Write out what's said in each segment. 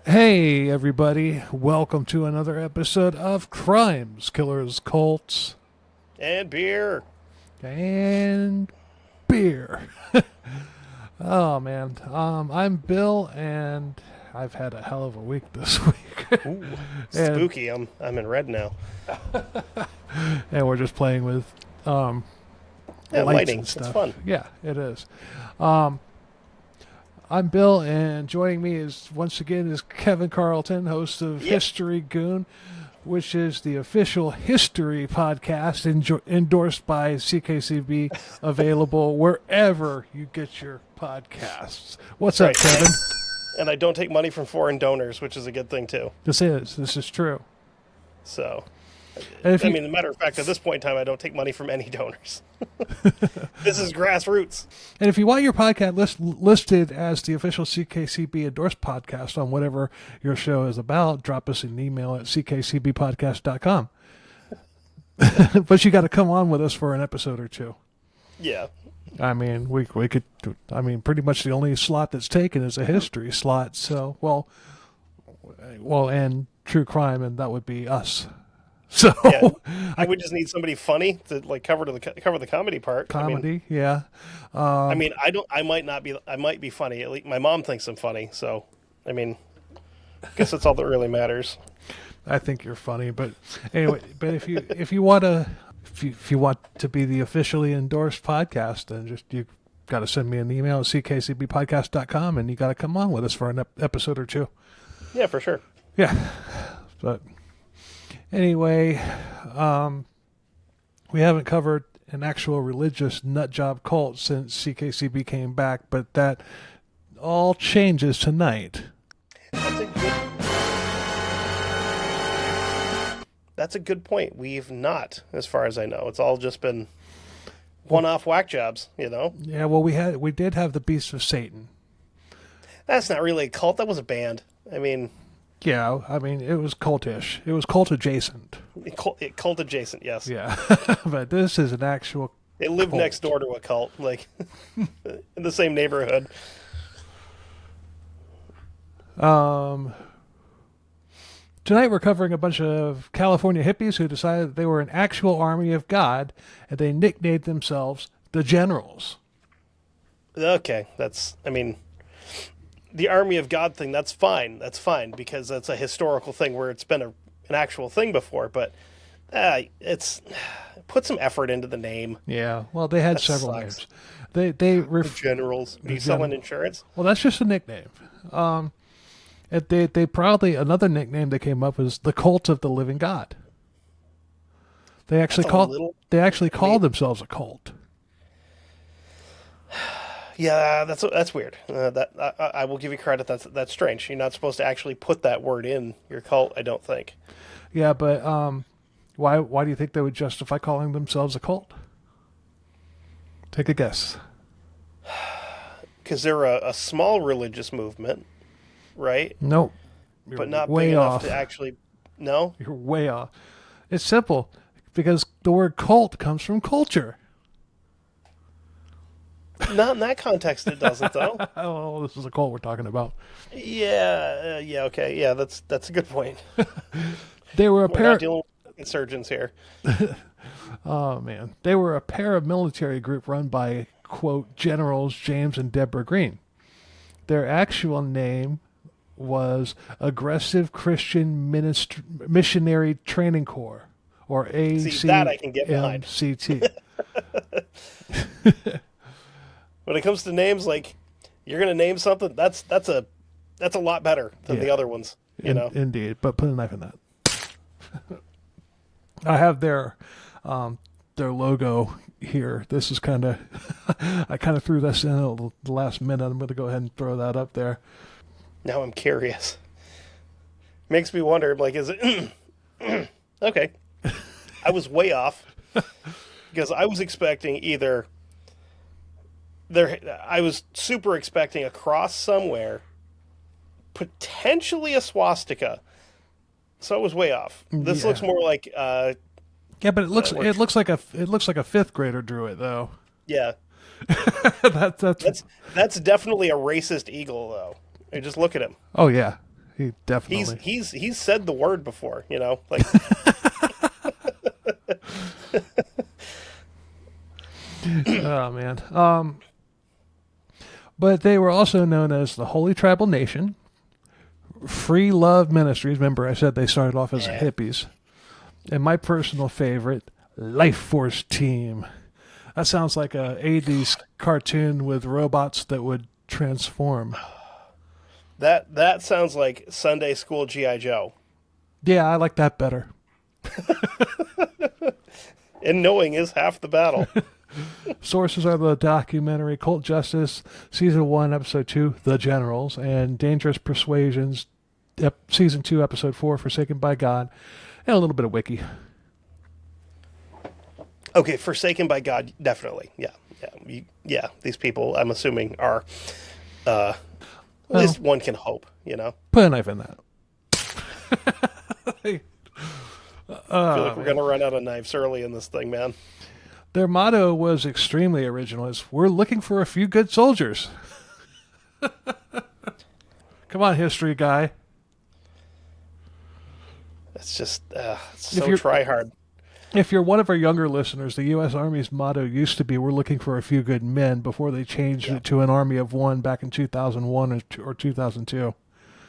Hey, everybody. Welcome to another episode of Crimes, Killers, Cults, And beer. and Beer. Oh, man. I'm Bill, and I've had a hell of a week this week. Ooh, and, spooky. I'm in red now. and we're just playing with Yeah, lights lighting. and It's stuff. fun. Yeah, it is. I'm Bill, and joining me is once again is Kevin Carlton, host of Yep. History Goon, which is the official history podcast endorsed by CKCB, available wherever you get your podcasts. What's up, Right. Kevin? And I don't take money from foreign donors, which is a good thing too. This is true. So, And if I you, mean, as a matter of fact, at this point in time, I don't take money from any donors. This is grassroots. and if you want your podcast listed as the official CKCB endorsed podcast on whatever your show is about, drop us an email at ckcbpodcast.com. But you got to come on with us for an episode or two. Yeah. I mean, we could. I mean, pretty much the only slot that's taken is a history slot. So, and true crime, and that would be us. So, Yeah. I would just need somebody funny to like cover the comedy part. comedy, yeah. I mean, I don't. I might be funny. At least my mom thinks I'm funny. So, I mean, I guess that's all that really matters. I think you're funny, but anyway. But if you want to be the officially endorsed podcast, then you got to send me an email at ckcbpodcast.com, and you got to come on with us for an episode or two. Yeah, for sure. Yeah, but anyway, we haven't covered an actual religious nutjob cult since CKCB came back, but that all changes tonight. That's a good point. We've not, as far as I know. It's all just been one-off whack jobs, you know? Yeah, well, we did have the Beast of Satan. That's not really a cult. That was a band. I mean, Yeah, I mean, it was cultish. It was cult adjacent. cult adjacent, yes. Yeah, but this is an actual It lived cult. next door to a cult, like, in the same neighborhood. Tonight we're covering a bunch of California hippies who decided that they were an actual army of God, and they nicknamed themselves the Generals. Okay, I mean, the Army of God thing, that's fine. That's fine, because that's a historical thing where it's been an actual thing before, but put some effort into the name. Yeah, well, they had That several sucks. names. They Generals. Are you selling insurance? well, that's just a nickname. They probably another nickname they came up was the Cult of the Living God. They actually called themselves a cult. Yeah, that's weird. I will give you credit. That's strange. You're not supposed to actually put that word in your cult, I don't think. Yeah, but why do you think they would justify calling themselves a cult? Take a guess. Because they're a small religious movement, right? Nope. But not way big off. enough to actually. No. You're way off. It's simple because the word cult comes from culture. Not in that context. It doesn't, though. Oh, this is a cult we're talking about. Yeah. Yeah. Okay. Yeah. That's a good point. They were a We're not dealing with insurgents here. Oh man, they were a paramilitary group run by quote Generals James and Deborah Green. Their actual name was Aggressive Christian Missionary Training Corps, or See, that I can get behind. ACMCT. When it comes to names, like you're gonna name something, that's a lot better than the other ones. You know. Indeed, but put a knife in that. I have their logo here. This is kind of I kind of threw this in at the last minute. I'm going to go ahead and throw that up there. Now I'm curious. Makes me wonder, like, is it... Okay. I was way off. Because I was expecting either... I was super expecting a cross somewhere. Potentially a swastika. So I was way off. This looks more like... yeah, but it looks like a fifth grader drew it, though. Yeah. That's That's definitely a racist eagle, though. Hey, just look at him. Oh yeah, he definitely. He's said the word before, like. Oh man. But they were also known as the Holy Tribal Nation, Free Love Ministries. Remember, I said they started off as hippies. And my personal favorite, Life Force Team. That sounds like a 80s cartoon with robots that would transform. That sounds like Sunday school G.I. Joe. Yeah, I like that better. And knowing is half the battle. Sources are the documentary Cult Justice, Season 1, Episode 2, The Generals, and Dangerous Persuasions, Season 2, Episode 4, Forsaken by God, and a little bit of wiki. Okay, Forsaken by God, definitely. Yeah. These people, I'm assuming, are, at least one can hope, Put a knife in that. I feel like we're going to run out of knives early in this thing, man. Their motto was extremely original. It's, we're looking for a few good soldiers. Come on, history guy. It's just so try hard. If you're one of our younger listeners, the U.S. Army's motto used to be, we're looking for a few good men, before they changed it to an army of one back in 2001 or 2002.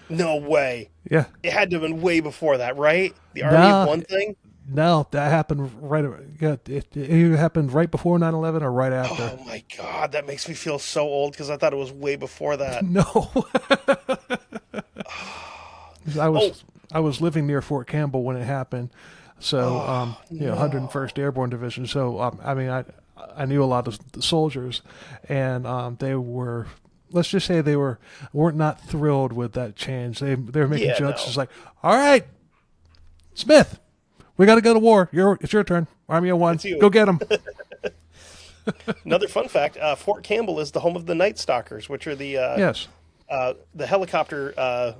No way. Yeah. It had to have been way before that, right? The army of one thing? No, that happened right. Yeah, it either happened right before 9/11 or right after. Oh my God, that makes me feel so old because I thought it was way before that. No, I was living near Fort Campbell when it happened, so 101st Airborne Division. So I knew a lot of the soldiers, and they were. Let's just say they weren't not thrilled with that change. They were making jokes. It's like, all right, Smith. We got to go to war. It's your turn. Army of One. Go get them. Another fun fact, Fort Campbell is the home of the Night Stalkers, which are the the helicopter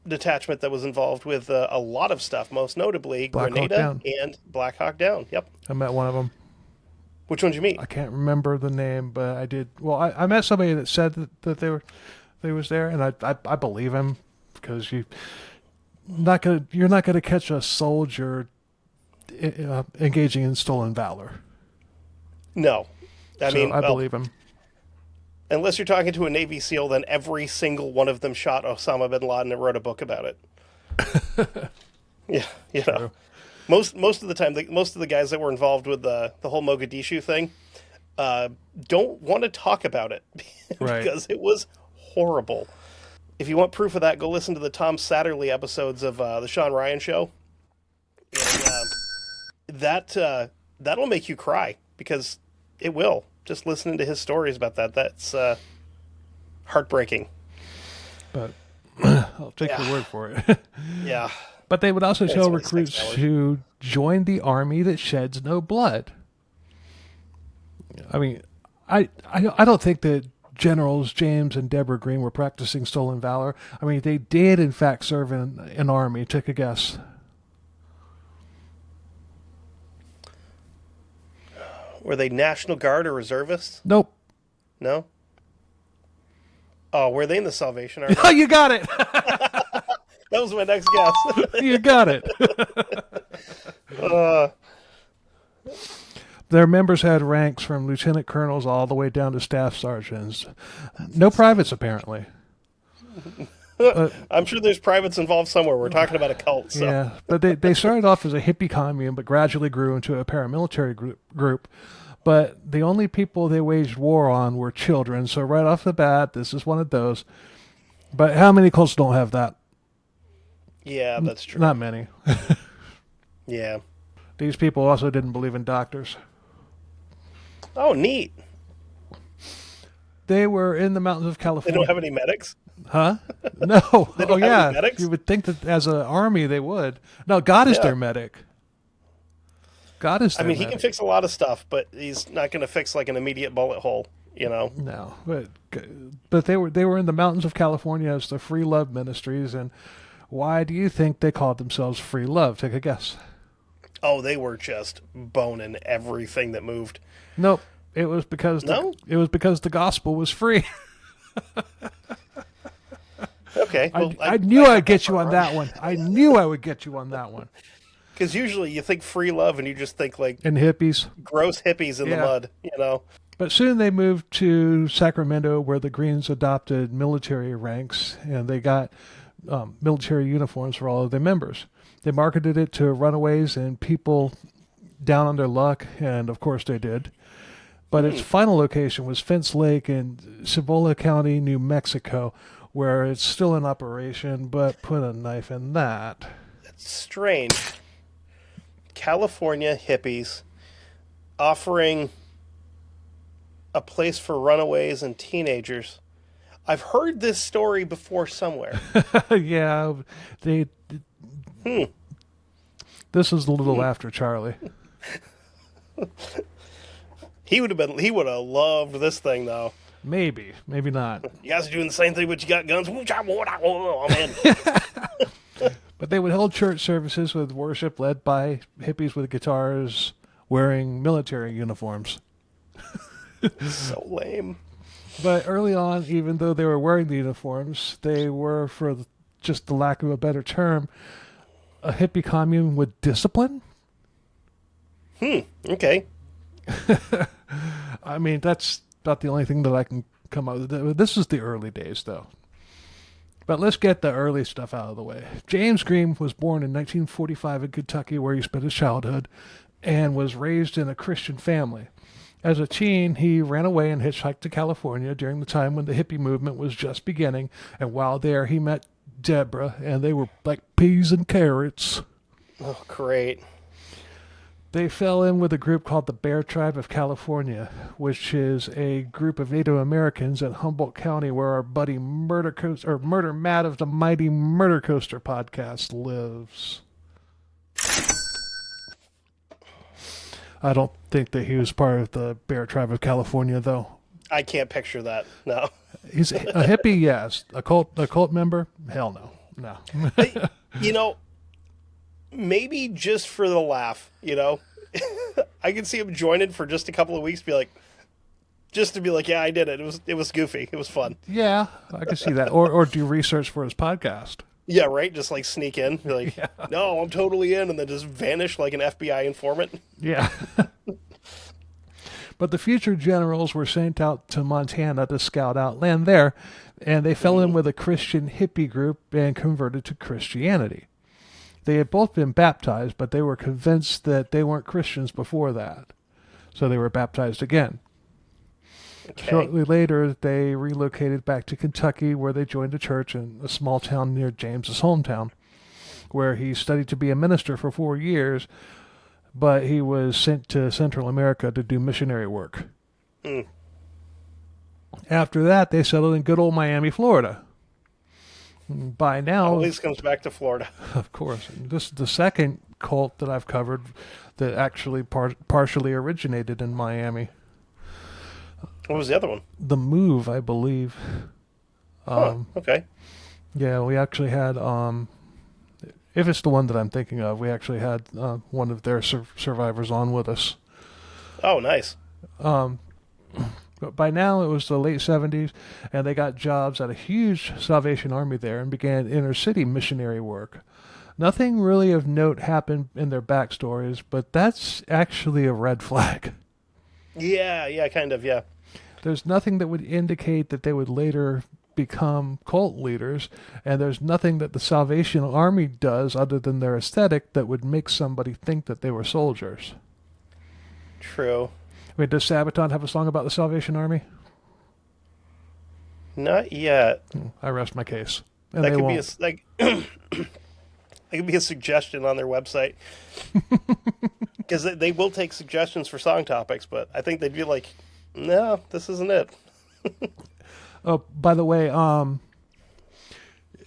detachment that was involved with a lot of stuff, most notably Grenada and Black Hawk Down. Yep. I met one of them. Which one did you meet? I can't remember the name, but I did. Well, I met somebody that said that they was there, and I believe him, because you're not gonna catch a soldier engaging in stolen valor. No. I believe him. Unless you're talking to a Navy SEAL, then every single one of them shot Osama bin Laden and wrote a book about it. Yeah, Most of the time, most of the guys that were involved with the whole Mogadishu thing don't want to talk about it because it was horrible. If you want proof of that, go listen to the Tom Satterley episodes of the Sean Ryan Show. And, that'll make you cry, because it will. Just listening to his stories about that's heartbreaking. But I'll take your word for it. Yeah. But they would also tell recruits to join the army that sheds no blood. I mean, I don't think that Generals James and Deborah Green were practicing stolen valor. I mean, they did, in fact, serve in an army. Take a guess. Were they National Guard or reservists? Nope. No? Oh, were they in the Salvation Army? Oh, you got it! That was my next guess. You got it. Their members had ranks from lieutenant colonels all the way down to staff sergeants. No privates, apparently. I'm sure there's privates involved somewhere. We're talking about a cult. So. Yeah, but they started off as a hippie commune, but gradually grew into a paramilitary group. But the only people they waged war on were children. So right off the bat, this is one of those. But how many cults don't have that? Yeah, that's true. Not many. Yeah. These people also didn't believe in doctors. Oh, neat. They were in the mountains of California. They don't have any medics? Huh? No. They don't have any medics? You would think that as an army they would. No, God is their medic. God is their medic. He can fix a lot of stuff, but he's not going to fix like an immediate bullet hole, No. But they were in the mountains of California as the Free Love Ministries, and why do you think they called themselves Free Love? Take a guess. Oh, they were just boning everything that moved. Nope. It was because the gospel was free. Okay. Well, I knew I'd get you on that one. I knew I would get you on that one. Because usually you think free love and you just think like And hippies. gross hippies in the mud, you know? But soon they moved to Sacramento, where the Greens adopted military ranks, and they got military uniforms for all of their members. They marketed it to runaways and people down on their luck, and of course they did. But its final location was Fence Lake in Cibola County, New Mexico, where it's still in operation, but put a knife in that. That's strange. California hippies offering a place for runaways and teenagers. I've heard this story before somewhere. Yeah, they. This is a little after Charlie. He would have loved this thing though. Maybe not. You guys are doing the same thing, but you got guns. I'm in. But they would hold church services with worship led by hippies with guitars wearing military uniforms. So lame. But early on, even though they were wearing the uniforms, they were, for just the lack of a better term, a hippie commune with discipline. Okay. I mean, that's about the only thing that I can come up with. This is the early days, though. But let's get the early stuff out of the way. James Green was born in 1945 in Kentucky, where he spent his childhood, and was raised in a Christian family. As a teen, he ran away and hitchhiked to California during the time when the hippie movement was just beginning, and while there, he met Deborah, and they were like peas and carrots. Oh, great. They fell in with a group called the Bear Tribe of California, which is a group of Native Americans in Humboldt County, where our buddy Murder Matt of the Mighty Murder Coaster podcast lives. I don't think that he was part of the Bear Tribe of California, though. I can't picture that. No. He's a hippie, yes. A cult member? Hell no. You know, maybe just for the laugh, you know? I can see him joining for just a couple of weeks, yeah, I did it. It was goofy. It was fun. Yeah, I can see that. Or do research for his podcast. Yeah, right? Just like sneak in. Be like, no, I'm totally in, and then just vanish like an FBI informant. Yeah. But the future generals were sent out to Montana to scout out land there, and they fell in with a Christian hippie group and converted to Christianity. They had both been baptized, but they were convinced that they weren't Christians before that. So they were baptized again. Okay. Shortly later, they relocated back to Kentucky, where they joined a church in a small town near James's hometown, where he studied to be a minister for 4 years, but he was sent to Central America to do missionary work. After that, they settled in good old Miami, Florida. By now... always comes back to Florida. Of course. This is the second cult that I've covered that actually partially originated in Miami. What was the other one? The Move, I believe. Okay. Yeah, we actually had, if it's the one that I'm thinking of, we actually had one of their survivors on with us. Oh, nice. But by now it was the late 70s, and they got jobs at a huge Salvation Army there and began inner city missionary work. Nothing really of note happened in their backstories, but that's actually a red flag. Yeah, kind of, yeah. There's nothing that would indicate that they would later become cult leaders, and there's nothing that the Salvation Army does other than their aesthetic that would make somebody think that they were soldiers. True. Wait, does Sabaton have a song about the Salvation Army? Not yet. I rest my case. And that could be that could be a suggestion on their website. Because they will take suggestions for song topics, but I think they'd be like, no, this isn't it. Oh, by the way,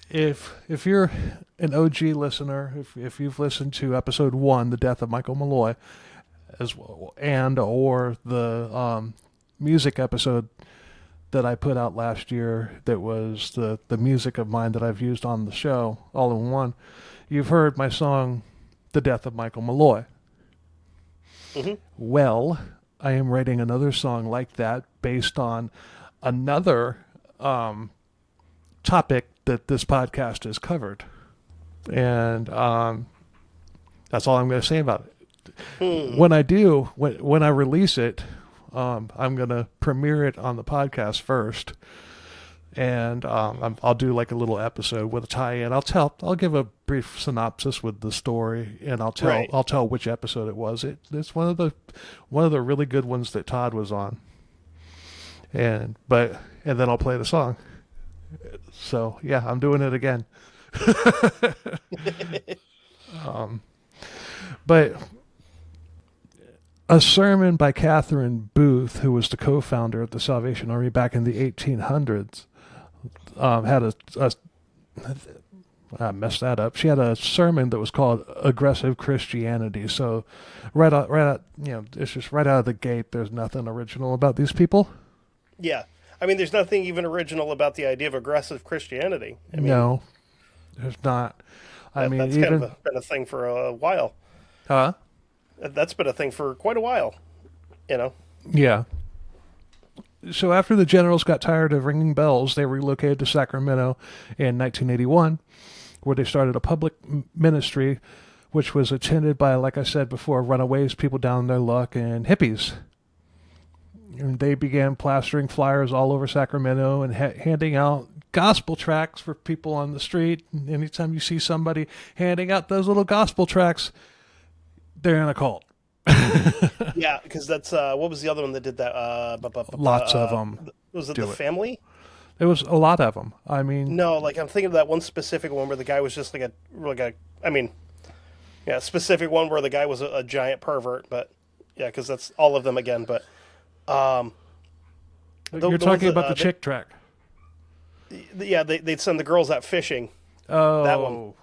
if you're an OG listener, if you've listened to episode 1, The Death of Michael Malloy, as well, or the music episode that I put out last year that was the music of mine that I've used on the show, all in one, you've heard my song, The Death of Michael Malloy. Mm-hmm. Well, I am writing another song like that based on another topic that this podcast has covered. And that's all I'm going to say about it. When I do, when I release it, I'm going to premiere it on the podcast first. And I'll do like a little episode with a tie-in. I'll give a brief synopsis with the story, and I'll tell which episode it was. It's one of the really good ones that Todd was on. And then I'll play the song. So yeah, I'm doing it again. But a sermon by Catherine Booth, who was the co-founder of the Salvation Army back in the 1800s, had I messed that up. She had a sermon that was called "Aggressive Christianity." So, right out, it's just right out of the gate. There's nothing original about these people. Yeah, I mean, there's nothing even original about the idea of aggressive Christianity. I mean, no, there's not. That's kind of been a thing for a while. Huh? That's been a thing for quite a while. Yeah. So after the generals got tired of ringing bells, they relocated to Sacramento in 1981, where they started a public ministry, which was attended by, like I said before, runaways, people down on their luck, and hippies. And they began plastering flyers all over Sacramento and handing out gospel tracts for people on the street. And anytime you see somebody handing out those little gospel tracts, they're in a cult. Yeah, because that's what was the other one that did that? Lots of them. Was it The Family? There was a lot of them. I mean, no, like I'm thinking of that one specific one where the guy was just specific one where the guy was a giant pervert. But yeah, because that's all of them again. But you're talking about the chick track. Yeah, they'd send the girls out fishing. Oh, that one.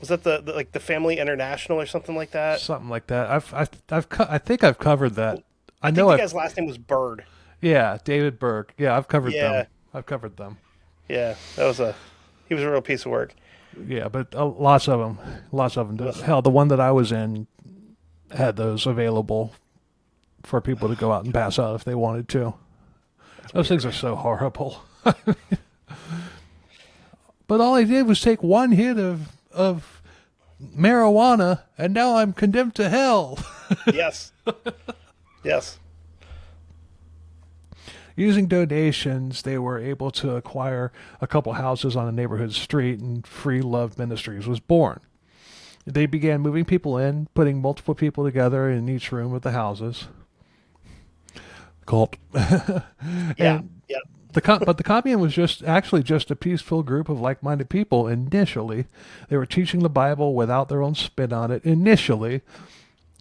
Was that the Family International or something like that? Something like that. I think I've covered that. I think the guy's last name was Bird. Yeah, David Berg. Yeah, I've covered them. I've covered them. Yeah, he was a real piece of work. Yeah, but lots of them. Hell, the one that I was in had those available for people to go out and pass out if they wanted to. Those things are so horrible. But all I did was take one hit of marijuana, and now I'm condemned to hell. Yes. Yes. Using donations, they were able to acquire a couple houses on a neighborhood street, and Free Love Ministries was born. They began moving people in, putting multiple people together in each room of the houses. Cult. Yeah. But the commune was just a peaceful group of like-minded people initially. They were teaching the Bible without their own spin on it initially.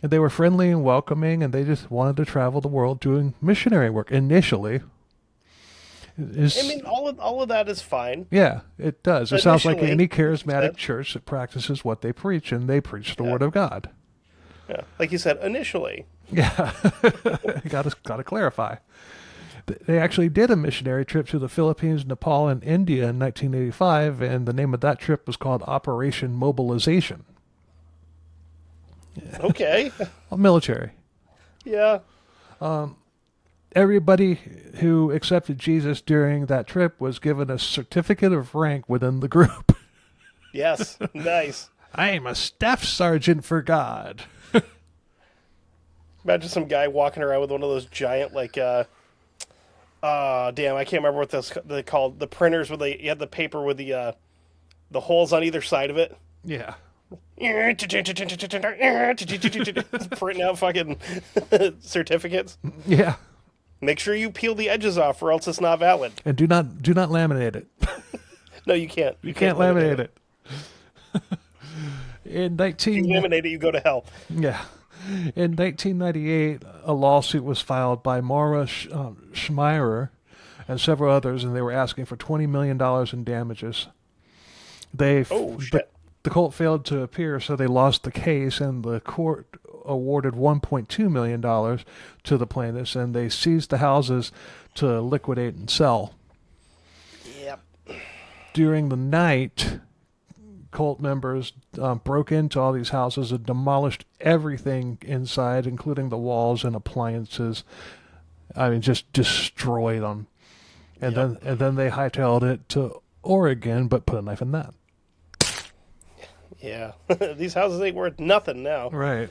And they were friendly and welcoming, and they just wanted to travel the world doing missionary work initially. I mean, all of that is fine. Yeah, it does. It sounds like any charismatic church that practices what they preach, and they preach the Word of God. Yeah, like you said, initially. Yeah, got to clarify. They actually did a missionary trip to the Philippines, Nepal, and India in 1985, and the name of that trip was called Operation Mobilization. Okay. Military. Yeah. Everybody who accepted Jesus during that trip was given a certificate of rank within the group. Yes. Nice. I am a staff sergeant for God. Imagine some guy walking around with one of those giant, like, damn, I can't remember what they're called. The printers where you had the paper with the holes on either side of it. Yeah. Printing out fucking certificates. Yeah. Make sure you peel the edges off, or else it's not valid. And do not laminate it. No, you can't. You can't laminate it. If you laminate it, you go to hell. Yeah. In 1998, a lawsuit was filed by Maura Schmeirer and several others, and they were asking for $20 million in damages. Shit. The cult failed to appear, so they lost the case, and the court awarded $1.2 million to the plaintiffs, and they seized the houses to liquidate and sell. Yep. During the night, cult members broke into all these houses and demolished everything inside, including the walls and appliances. I mean, just destroyed them. And then they hightailed it to Oregon, but put a knife in that. Yeah. These houses ain't worth nothing now. Right.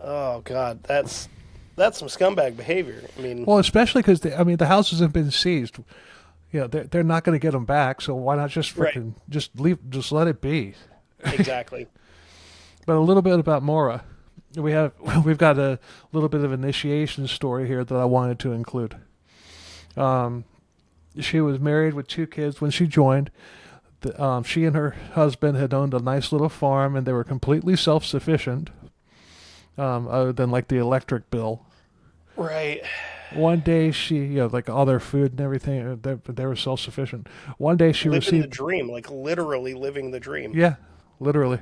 Oh, God. That's some scumbag behavior. I mean... Well, especially because, the houses have been seized. Yeah, they're not going to get them back, so why not just freaking just let it be? Exactly. But a little bit about Maura. We've got a little bit of initiation story here that I wanted to include. She was married with 2 kids when she joined. She and her husband had owned a nice little farm, and they were completely self-sufficient, other than like the electric bill. Right. One day she, like all their food and everything, they were self-sufficient. One day she living received the dream, like literally living the dream. Yeah, literally.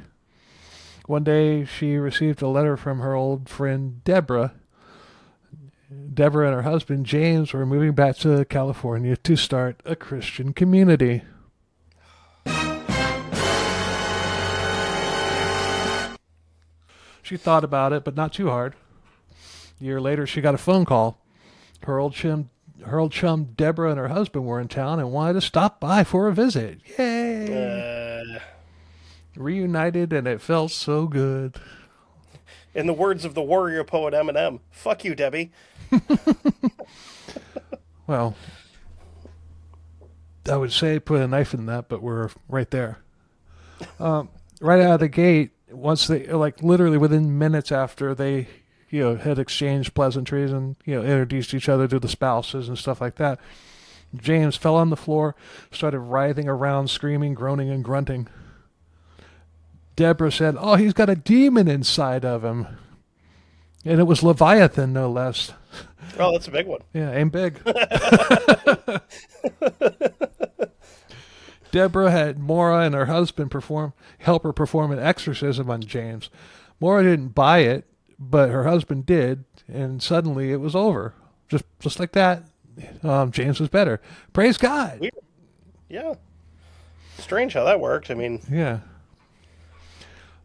One day she received a letter from her old friend Deborah. Deborah and her husband James were moving back to California to start a Christian community. She thought about it, but not too hard. A year later, she got a phone call. Her old chum Deborah and her husband were in town and wanted to stop by for a visit. Yay! Reunited, and it felt so good. In the words of the warrior poet Eminem, fuck you, Debbie. Well, I would say put a knife in that, but we're right there. Right out of the gate, once they, like literally within minutes after they, had exchanged pleasantries and, introduced each other to the spouses and stuff like that, James fell on the floor, started writhing around, screaming, groaning, and grunting. Deborah said, "Oh, he's got a demon inside of him." And it was Leviathan, no less. Oh, that's a big one. Yeah, aim big. Deborah had Maura and her husband help her perform an exorcism on James. Maura didn't buy it, but her husband did, and suddenly it was over. Just like that, James was better. Praise God. Weird. Yeah. Strange how that worked. I mean... Yeah.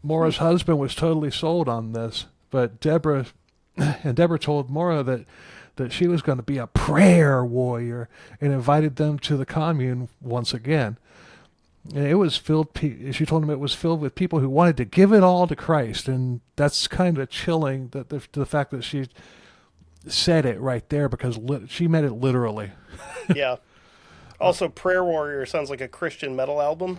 Maura's husband was totally sold on this, but Deborah told Maura that she was going to be a prayer warrior and invited them to the commune once again. And it was she told him it was filled with people who wanted to give it all to Christ, and that's kind of chilling, that the fact that she said it right there, because she meant it literally. Yeah. Also, Prayer Warrior sounds like a Christian metal album.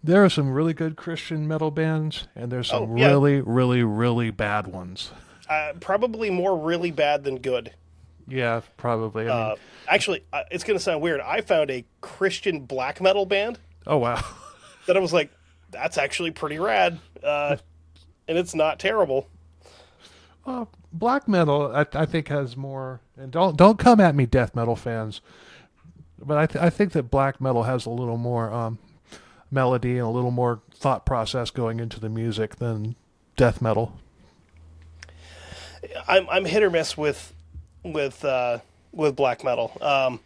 There are some really good Christian metal bands, and there's some really, really, really bad ones. Probably more really bad than good. Yeah, probably. I mean, actually, it's going to sound weird. I found a Christian black metal band. Oh, wow. That I was like, that's actually pretty rad. And it's not terrible. Black metal, I think, has more... And don't come at me, death metal fans. But I think that black metal has a little more... melody and a little more thought process going into the music than death metal. I'm hit or miss with black metal.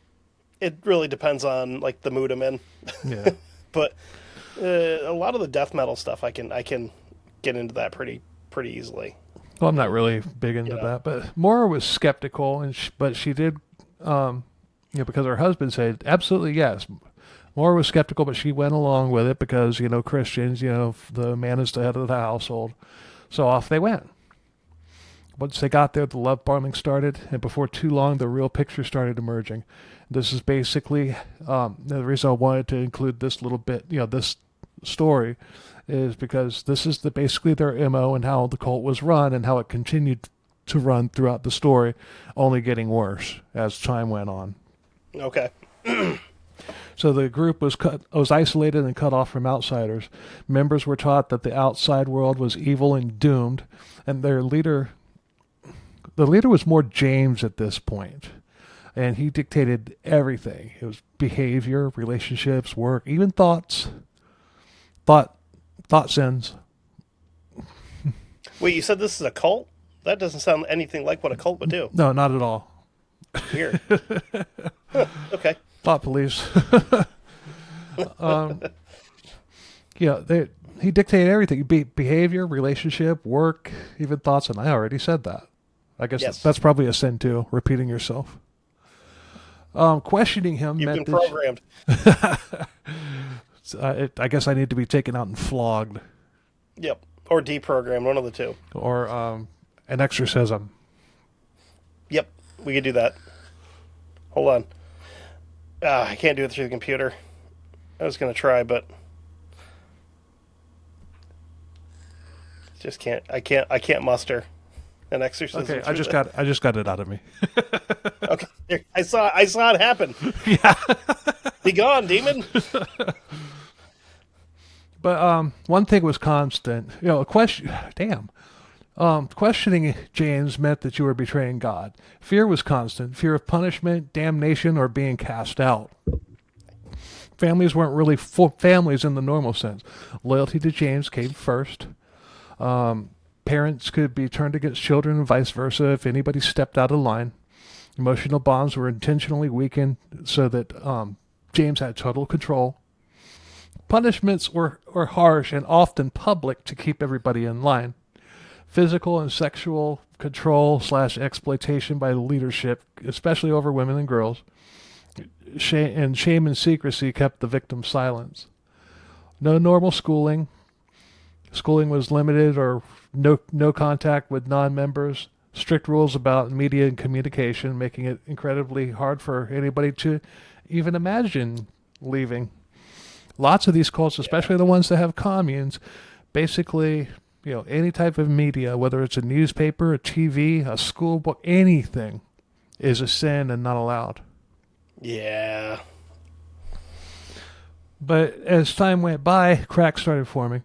It really depends on like the mood I'm in. Yeah. But a lot of the death metal stuff I can get into that pretty easily. Well, I'm not really big into that, but Maura was skeptical, but she did, because her husband said absolutely yes. Maura was skeptical, but she went along with it because, Christians, the man is the head of the household. So off they went. Once they got there, the love bombing started, and before too long, the real picture started emerging. This is basically, the reason I wanted to include this little bit, this story, is because this is basically their MO and how the cult was run and how it continued to run throughout the story, only getting worse as time went on. Okay. So the group was isolated and cut off from outsiders. Members were taught that the outside world was evil and doomed, and the leader was more James at this point, and he dictated everything. It was behavior, relationships, work, even thoughts. Thought sins. Wait, you said this is a cult? That doesn't sound anything like what a cult would do. No, not at all. Weird. Okay. Thought police. He dictated everything. Behavior, relationship, work, even thoughts, and I already said that. I guess that's probably a sin too, repeating yourself. Questioning him You've meant been that programmed. I guess I need to be taken out and flogged. Yep. Or deprogrammed, one of the two. Or an exorcism. Yep. We could do that. Hold on. I can't do it through the computer. I was going to try, but just can't. I can't muster an exorcism. Okay, I just got it out of me. Okay. There, I saw it happen. Yeah. Be gone, demon. But one thing was constant. A question. Damn. Questioning James meant that you were betraying God. Fear was constant. Fear of punishment, damnation, or being cast out. Families weren't really families in the normal sense. Loyalty to James came first. Parents could be turned against children and vice versa if anybody stepped out of line. Emotional bonds were intentionally weakened so that James had total control. Punishments were harsh and often public to keep everybody in line. Physical and sexual control / exploitation by leadership, especially over women and girls. Shame and secrecy kept the victim silent. No normal schooling. Schooling was limited or no contact with non-members. Strict rules about media and communication, making it incredibly hard for anybody to even imagine leaving. Lots of these cults, especially the ones that have communes, basically, any type of media, whether it's a newspaper, a TV, a school book, anything is a sin and not allowed. Yeah. But as time went by, cracks started forming.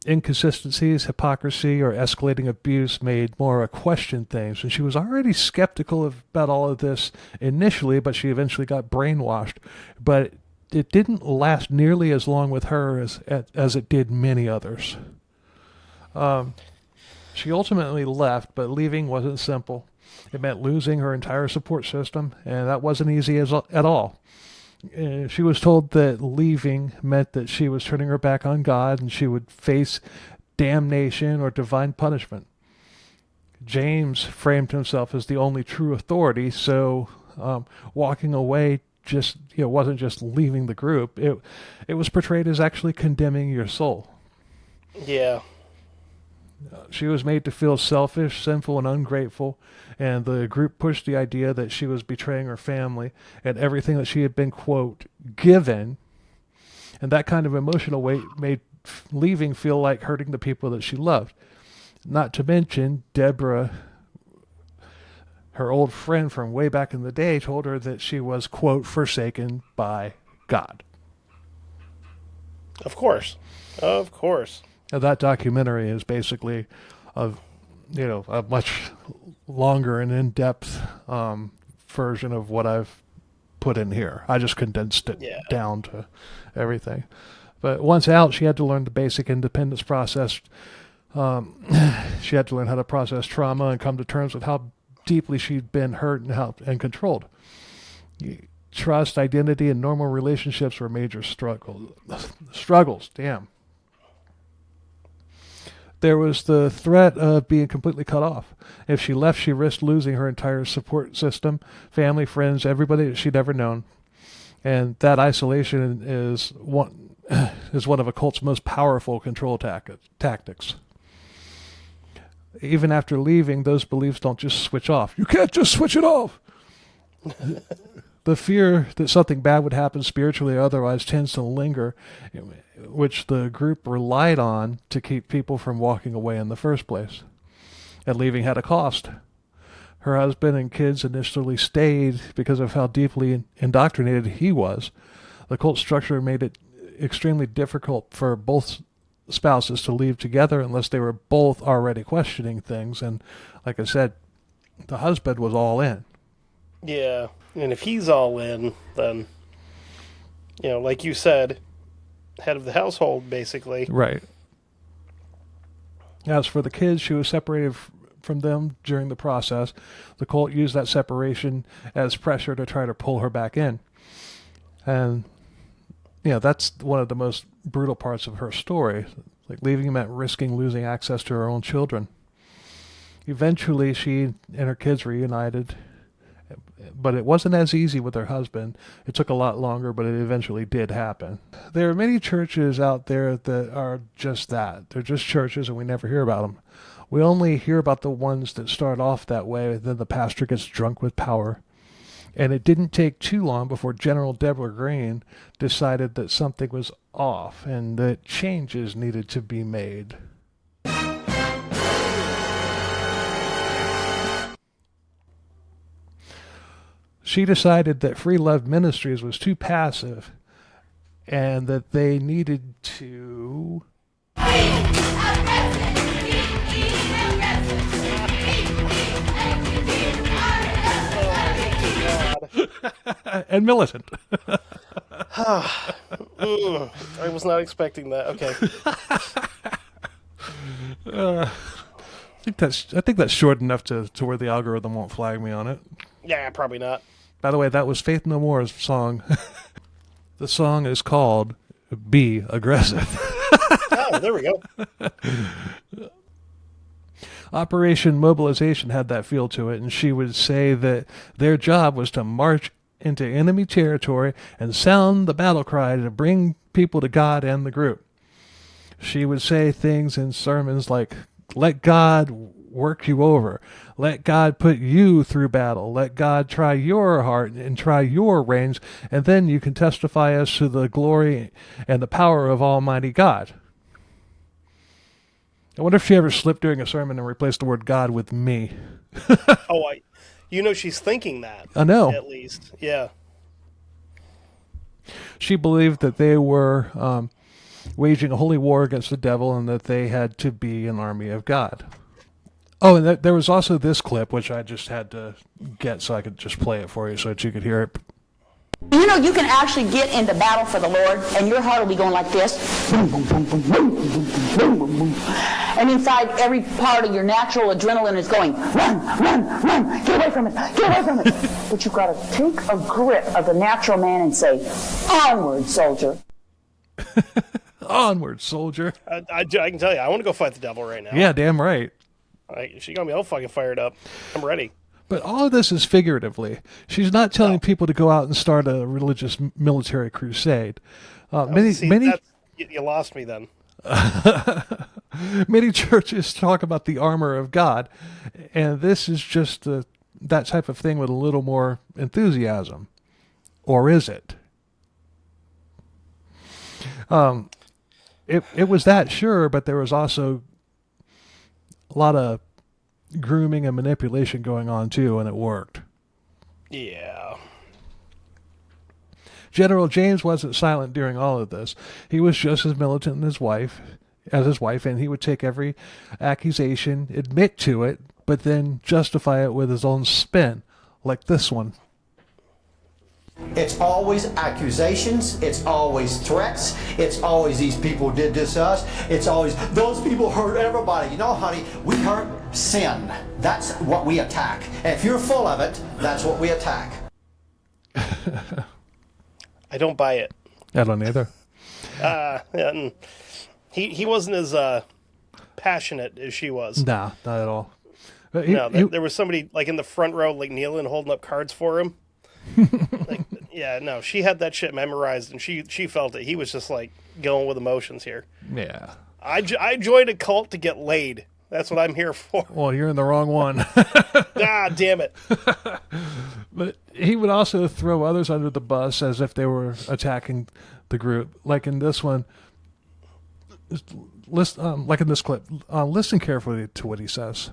Inconsistencies, hypocrisy, or escalating abuse made Maura question things. And she was already skeptical about all of this initially, but she eventually got brainwashed. But it didn't last nearly as long with her as it did many others. She ultimately left, but leaving wasn't simple. It meant losing her entire support system, and that wasn't easy at all. She was told that leaving meant that she was turning her back on God and she would face damnation or divine punishment. James framed himself as the only true authority, so walking away just wasn't just leaving the group. It was portrayed as actually condemning your soul. Yeah. She was made to feel selfish, sinful, and ungrateful, and the group pushed the idea that she was betraying her family and everything that she had been, quote, given. And that kind of emotional weight made leaving feel like hurting the people that she loved. Not to mention, Deborah, her old friend from way back in the day, told her that she was, quote, forsaken by God. Of course. Of course. Now, that documentary is basically a much longer and in-depth version of what I've put in here. I just condensed it down to everything. But once out, she had to learn the basic independence process. She had to learn how to process trauma and come to terms with how deeply she'd been hurt and controlled. Trust, identity, and normal relationships were major struggles. Damn. There was the threat of being completely cut off. If she left, she risked losing her entire support system, family, friends, everybody that she'd ever known. And that isolation is one of a cult's most powerful control tactics. Even after leaving, those beliefs don't just switch off. You can't just switch it off. The fear that something bad would happen spiritually or otherwise tends to linger, which the group relied on to keep people from walking away in the first place. And leaving had a cost. Her husband and kids initially stayed because of how deeply indoctrinated he was. The cult structure made it extremely difficult for both spouses to leave together unless they were both already questioning things. And like I said, the husband was all in. Yeah. And if he's all in, then, like you said, head of the household, basically. Right. As for the kids, she was separated from them during the process. The cult used that separation as pressure to try to pull her back in. And, that's one of the most brutal parts of her story. Like, leaving meant risking losing access to her own children. Eventually, she and her kids reunited, But it wasn't as easy with her husband. It took a lot longer, but it eventually did happen. There are many churches out there that are just that. They're just churches, and we never hear about them. We only hear about the ones that start off that way, then the pastor gets drunk with power. And it didn't take too long before General Deborah Green decided that something was off and that changes needed to be made. She decided that Free Love Ministries was too passive and that they needed to... and militant. I was not expecting that. Okay. I think that's short enough to where the algorithm won't flag me on it. Yeah, probably not. By the way, that was Faith No More's song. The song is called Be Aggressive. Oh, there we go. Operation Mobilization had that feel to it, and she would say that their job was to march into enemy territory and sound the battle cry to bring people to God and the group. She would say things in sermons like, let God work you over. Let God put you through battle. Let God try your heart and try your reins, and then you can testify as to the glory and the power of Almighty God. I wonder if she ever slipped during a sermon and replaced the word God with me. Oh, she's thinking that. I know. At least, yeah. She believed that they were waging a holy war against the devil and that they had to be an army of God. Oh, and there was also this clip, which I just had to get so I could just play it for you so that you could hear it. You know, you can actually get into battle for the Lord, and your heart will be going like this. Boom, boom, boom, boom, boom, boom, boom, boom, boom. And inside every part of your natural adrenaline is going, run, run, run, get away from it, get away from it. But you've got to take a grip of the natural man and say, onward, soldier. Onward, soldier. I can tell you, I want to go fight the devil right now. Yeah, damn right. She got me all fucking fired up. I'm ready. But all of this is figuratively. She's not telling people to go out and start a religious military crusade. You lost me then. Many churches talk about the armor of God, and this is just that type of thing with a little more enthusiasm. Or is it? It was that, sure, but there was also a lot of grooming and manipulation going on too, and it worked. Yeah. General James wasn't silent during all of this. He was just as militant as his wife, and he would take every accusation, admit to it, but then justify it with his own spin, like this one. It's always accusations, it's always threats, it's always these people did this to us, it's always those people hurt everybody. You know, honey, we hurt sin. That's what we attack. And if you're full of it, that's what we attack. I don't buy it. I don't either. Yeah, he wasn't as passionate as she was. Nah, not at all. There was somebody like in the front row, like kneeling, holding up cards for him. She had that shit memorized, and she felt it. He was just like going with emotions here. Yeah. I joined a cult to get laid. That's what I'm here for. Well, you're in the wrong one. Ah, damn it. But he would also throw others under the bus as if they were attacking the group. Like in this one, like in this clip, listen carefully to what he says.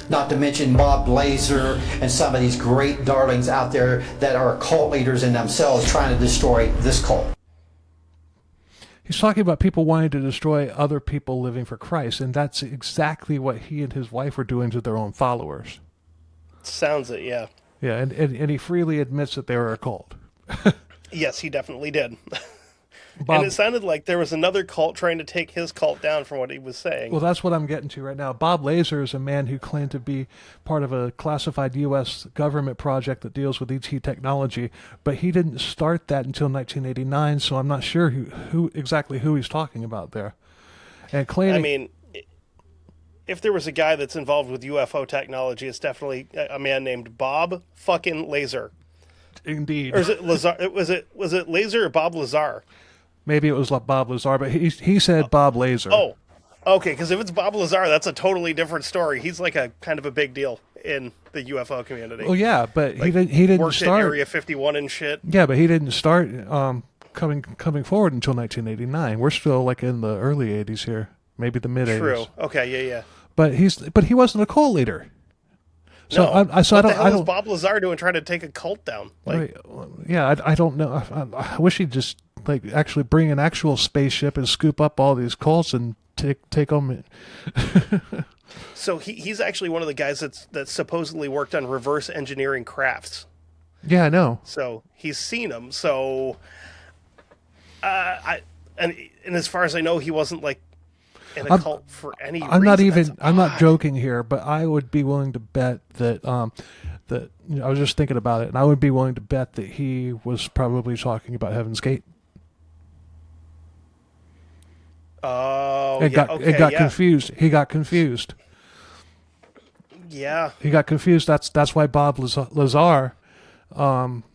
Not to mention Bob Blazer and some of these great darlings out there that are cult leaders in themselves trying to destroy this cult. He's talking about people wanting to destroy other people living for Christ, and that's exactly what he and his wife were doing to their own followers. Sounds it, yeah. Yeah, and he freely admits that they were a cult. Yes, he definitely did. And it sounded like there was another cult trying to take his cult down from what he was saying. Well, that's what I'm getting to right now. Bob Lazar is a man who claimed to be part of a classified U.S. government project that deals with ET technology, but he didn't start that until 1989, so I'm not sure who exactly he's talking about there. And claiming, if there was a guy that's involved with UFO technology, it's definitely a man named Bob fucking Lazar. Indeed. Or is it Lazar? Was it Lazar or Bob Lazar? Maybe it was Bob Lazar, but he said Bob Lazar. Oh, okay. Because if it's Bob Lazar, that's a totally different story. He's like a kind of a big deal in the UFO community. Oh yeah, but Like, he didn't worked start at Area 51 and shit. Yeah, but he didn't start coming forward until 1989. We're still like in the early 80s here, maybe the mid 80s. True. Okay. Yeah. But he wasn't a cult leader. So No. I What the hell I is don't. Bob Lazar doing trying to take a cult down? Like, Right, yeah, I don't know. I wish he'd just like actually bring an actual spaceship and scoop up all these cults and take them. so he's actually one of the guys that supposedly worked on reverse engineering crafts. Yeah, I know. So he's seen them. So, and as far as I know, he wasn't like in a cult for any reason. I'm not joking here, but I would be willing to bet that that I was just thinking about it, and I would be willing to bet that he was probably talking about Heaven's Gate. Oh, It got confused. He got confused. Yeah. He got confused. That's why Bob Lazar,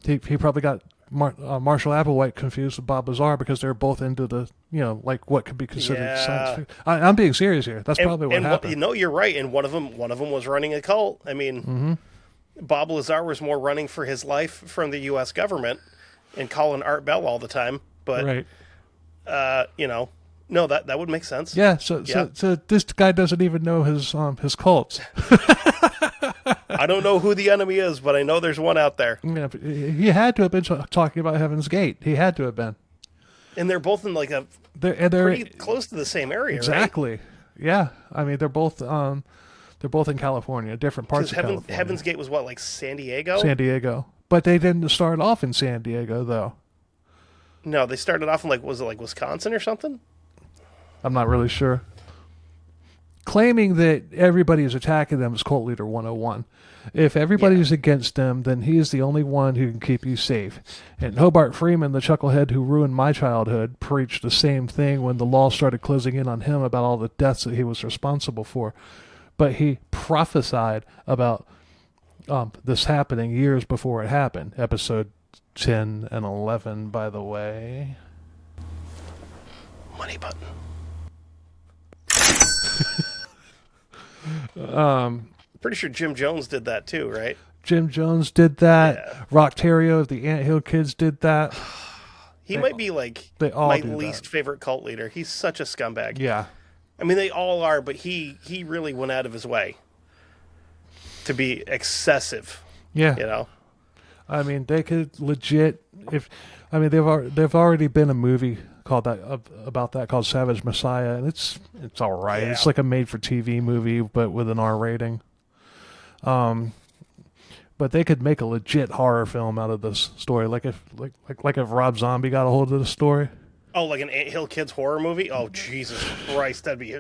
he probably got Marshall Applewhite confused with Bob Lazar because they're both into the like what could be considered science fiction. I'm being serious here. That's probably what happened. You're right. And one of them was running a cult. I mean, Bob Lazar was more running for his life from the U.S. government and calling Art Bell all the time. But Right. No, that would make sense. Yeah. So this guy doesn't even know his cults. I don't know who the enemy is, but I know there's one out there. Yeah, but he had to have been talking about Heaven's Gate. He had to have been. And they're both in like They're pretty close to the same area, exactly. right? Yeah. I mean, they're both in California, different parts of California. Heaven's Gate was what, like San Diego? San Diego. But they didn't start off in San Diego, though. No, they started off in was it like Wisconsin or something? I'm not really sure. Claiming that everybody is attacking them is Cult Leader 101. If everybody's against them, then he is the only one who can keep you safe. And Hobart Freeman, the chucklehead who ruined my childhood, preached the same thing when the law started closing in on him about all the deaths that he was responsible for. But he prophesied about this happening years before it happened. Episode 10 and 11, by the way. Money button. Pretty sure Jim Jones did that too, right? Jim Jones did that. Yeah. Rock Terrio of the Anthill Kids did that. He might be like all my do least that. favorite cult leader. He's such a scumbag. Yeah. I mean, they all are, but he really went out of his way to be excessive. Yeah. I mean, they could legit they've already been a movie called about that called Savage Messiah, and it's all right. Yeah. It's like a made-for-TV movie, but with an R rating. But they could make a legit horror film out of this story, like if Rob Zombie got a hold of the story. Oh, like an Anthill Kids horror movie? Oh, Jesus Christ, that'd be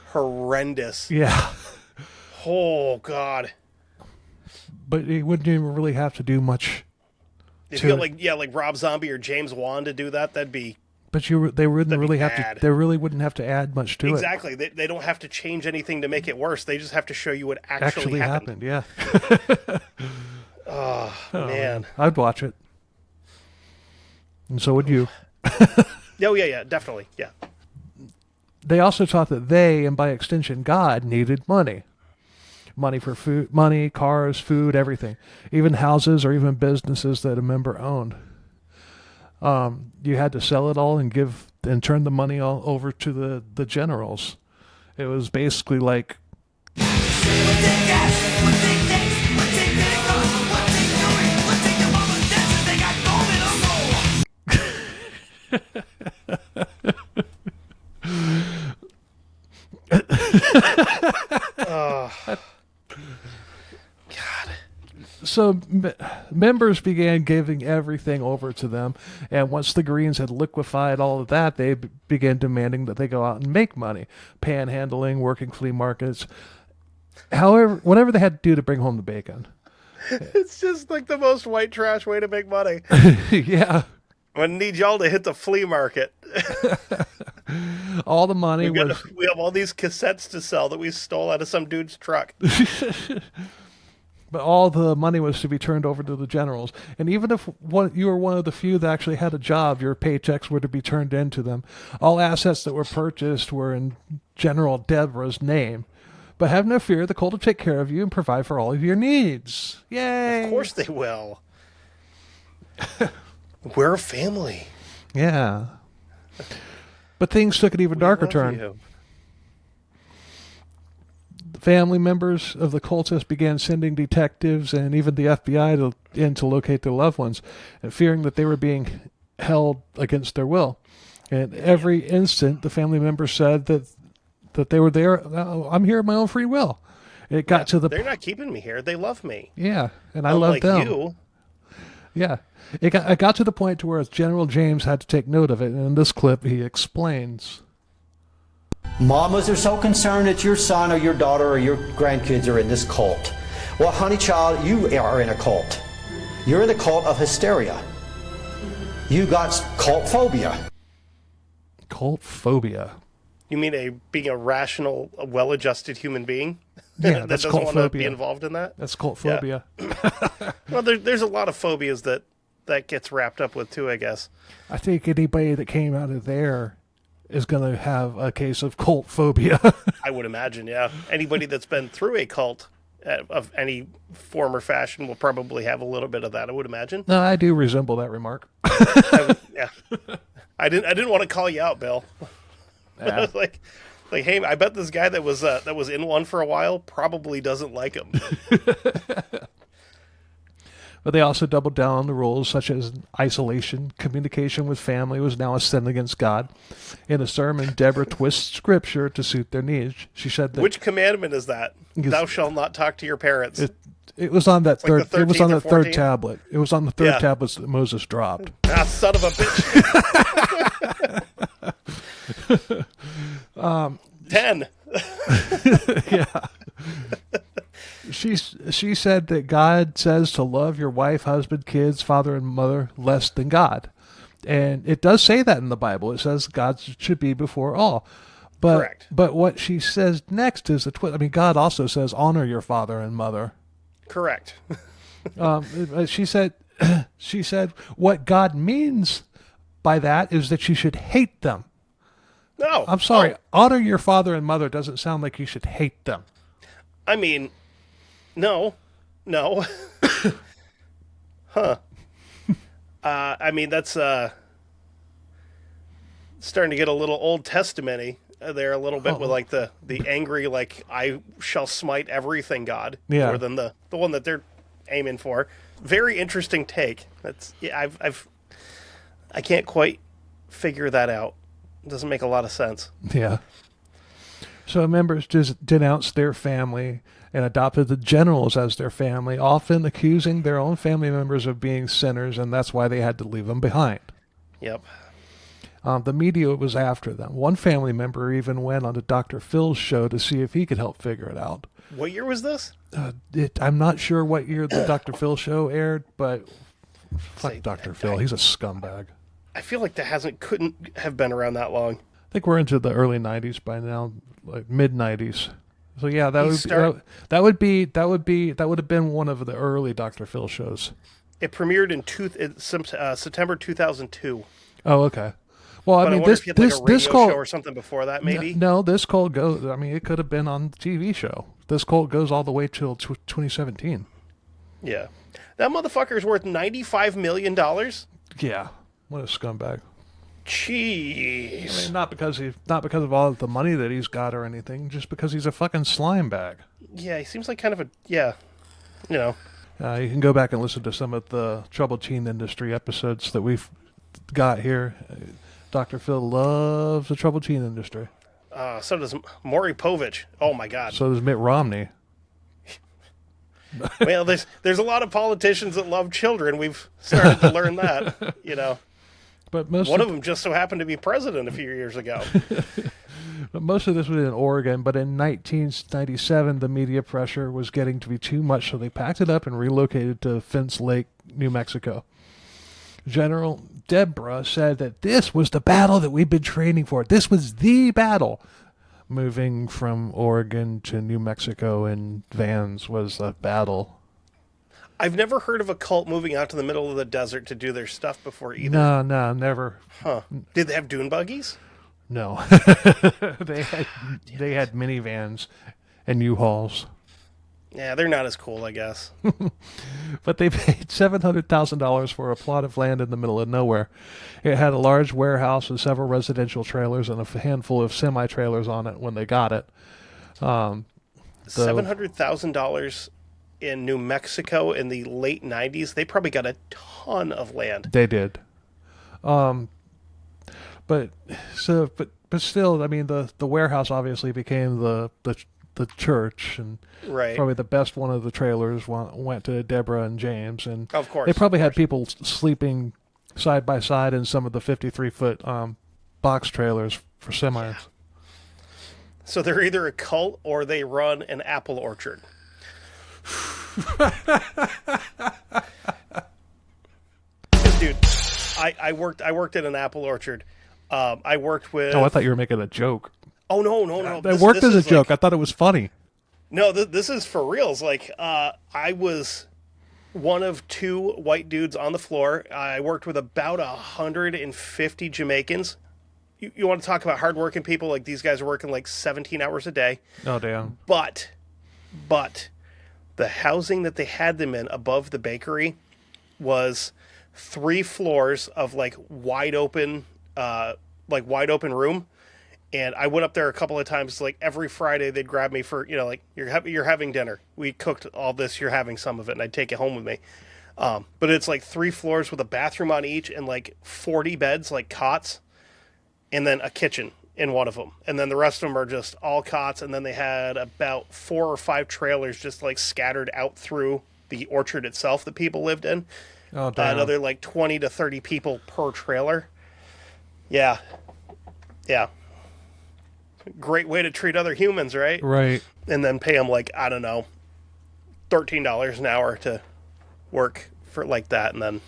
horrendous. Yeah. Oh, God. But he wouldn't even really have to do much. If you got like Rob Zombie or James Wan to do that, that'd be. But they wouldn't really have bad. to. They really wouldn't have to add much to it. Exactly. They don't have to change anything to make it worse. They just have to show you what actually happened. Yeah. Oh, man. I'd watch it. And so would you. Oh, yeah, definitely. Yeah. They also taught that they, and by extension God, needed money. Money for food, money, cars, food, everything. Even houses or even businesses that a member owned. You had to sell it all and turn the money all over to the generals. It was basically like So members began giving everything over to them, and once the Greens had liquefied all of that, they began demanding that they go out and make money, panhandling, working flea markets, however, whatever they had to do to bring home the bacon. It's just like the most white trash way to make money. Yeah. I'm going to need y'all to hit the flea market. All the money we was... have all these cassettes to sell that we stole out of some dude's truck. But all the money was to be turned over to the generals. And even if you were one of the few that actually had a job, your paychecks were to be turned into them. All assets that were purchased were in General Deborah's name. But have no fear, the cult will take care of you and provide for all of your needs. Yay! Of course they will. We're a family. Yeah. But things took an even darker turn. You. Family members of the cultists began sending detectives and even the FBI in to locate their loved ones, and fearing that they were being held against their will. And every instant, the family members said that they were there. I'm here of my own free will. It got to the. They're not keeping me here. They love me. Yeah, and I love them. You. Yeah, it got to the point to where General James had to take note of it. And in this clip, he explains. Mamas are so concerned that your son or your daughter or your grandkids are in this cult. Well, honey child, you are in a cult. You're in the cult of hysteria. You got cult phobia. Cult phobia. You mean being a rational, well-adjusted human being? Yeah, that that's doesn't cult want to phobia. be involved in that? That's cult phobia. Yeah. Well, there's a lot of phobias that gets wrapped up with too, I guess. I think anybody that came out of there is going to have a case of cult phobia. I would imagine, yeah. Anybody that's been through a cult of any form or fashion will probably have a little bit of that, I would imagine. No, I do resemble that remark. Yeah. I didn't want to call you out, Bill. Yeah. I was like, hey, I bet this guy that was in one for a while probably doesn't like him. But they also doubled down on the rules such as isolation. Communication with family was now a sin against God. In a sermon, Deborah twists scripture to suit their needs. She said that... Which commandment is that? Thou shalt not talk to your parents. It was on that third. It was on the third 14th? tablet. It was on the third tablets that Moses dropped. Ah, son of a bitch. 10. Yeah. She said that God says to love your wife, husband, kids, father, and mother less than God. And it does say that in the Bible. It says God should be before all. But, Correct. But what she says next is God also says honor your father and mother. Correct. She said what God means by that is that you should hate them. No. I'm sorry. Honor your father and mother doesn't sound like you should hate them. I mean, no. Huh. I mean, that's starting to get a little Old Testament-y there a little bit with like the angry, like, I shall smite everything God. Yeah. More than the one that they're aiming for. Very interesting take. That's I can't quite figure that out. It doesn't make a lot of sense. Yeah. So members just denounced their family and adopted the generals as their family, often accusing their own family members of being sinners, and that's why they had to leave them behind. Yep. The media was after them. One family member even went on to Dr. Phil's show to see if he could help figure it out. What year was this? I'm not sure what year the Dr. Phil show aired, but fuck Dr. Phil. He's a scumbag. I feel like that couldn't have been around that long. I think we're into the early 90s by now, like mid 90s. So yeah, that would have been one of the early Dr. Phil shows. It premiered in September 2002. Oh, okay. Well, But I mean, wonder if you had like a radio this cult show or something before that, maybe. No, this cult goes. I mean, it could have been on the TV show. This cult goes all the way till 2017. Yeah, that motherfucker's worth $95 million. Yeah, what a scumbag. Jeez. I mean, not because of all the money that he's got or anything, just because he's a fucking slime bag. Yeah, he seems like kind of a you know. You can go back and listen to some of the Troubled Teen Industry episodes that we've got here. Dr. Phil loves the Troubled Teen Industry. So does Maury Povich. Oh my God. So does Mitt Romney. Well, there's a lot of politicians that love children. We've started to learn that, you know. But one of them just so happened to be president a few years ago. But most of this was in Oregon, but in 1997, the media pressure was getting to be too much, so they packed it up and relocated to Fence Lake, New Mexico. General Deborah said that this was the battle that we've been training for. This was the battle. Moving from Oregon to New Mexico in vans was a battle. I've never heard of a cult moving out to the middle of the desert to do their stuff before either. No, never. Huh. Did they have dune buggies? No. They had minivans and U-Hauls. Yeah, they're not as cool, I guess. But they paid $700,000 for a plot of land in the middle of nowhere. It had a large warehouse and several residential trailers and a handful of semi-trailers on it when they got it. $700,000 in New Mexico in the late 90s. They probably got a ton of land. They did. But still, I mean, the warehouse obviously became the church, and Right. probably the best one of the trailers went to Deborah and James, and Of course, they probably of had course. people sleeping side by side in some of the 53-foot box trailers for semis. So they're either a cult or they run an apple orchard. Dude, I worked at an apple orchard. I worked with. Oh, I thought you were making a joke. Oh no! That worked as a joke. I thought it was funny. No, this is for reals. Like, I was one of two white dudes on the floor. I worked with about 150 Jamaicans. You want to talk about hardworking people? Like, these guys are working like 17 hours a day. Oh, damn. But the housing that they had them in above the bakery was 3 floors of like wide open room. And I went up there a couple of times. Like every Friday, they'd grab me for, like, you're having dinner. We cooked all this. You're having some of it, and I'd take it home with me. But it's like 3 floors with a bathroom on each and like 40 beds, like cots, and then a kitchen in one of them. And then the rest of them are just all cots. And then they had about 4 or 5 trailers just like scattered out through the orchard itself that people lived in. Oh, damn. Another like 20 to 30 people per trailer. Yeah. Great way to treat other humans, right? Right. And then pay them like, I don't know, $13 an hour to work for like that. And then,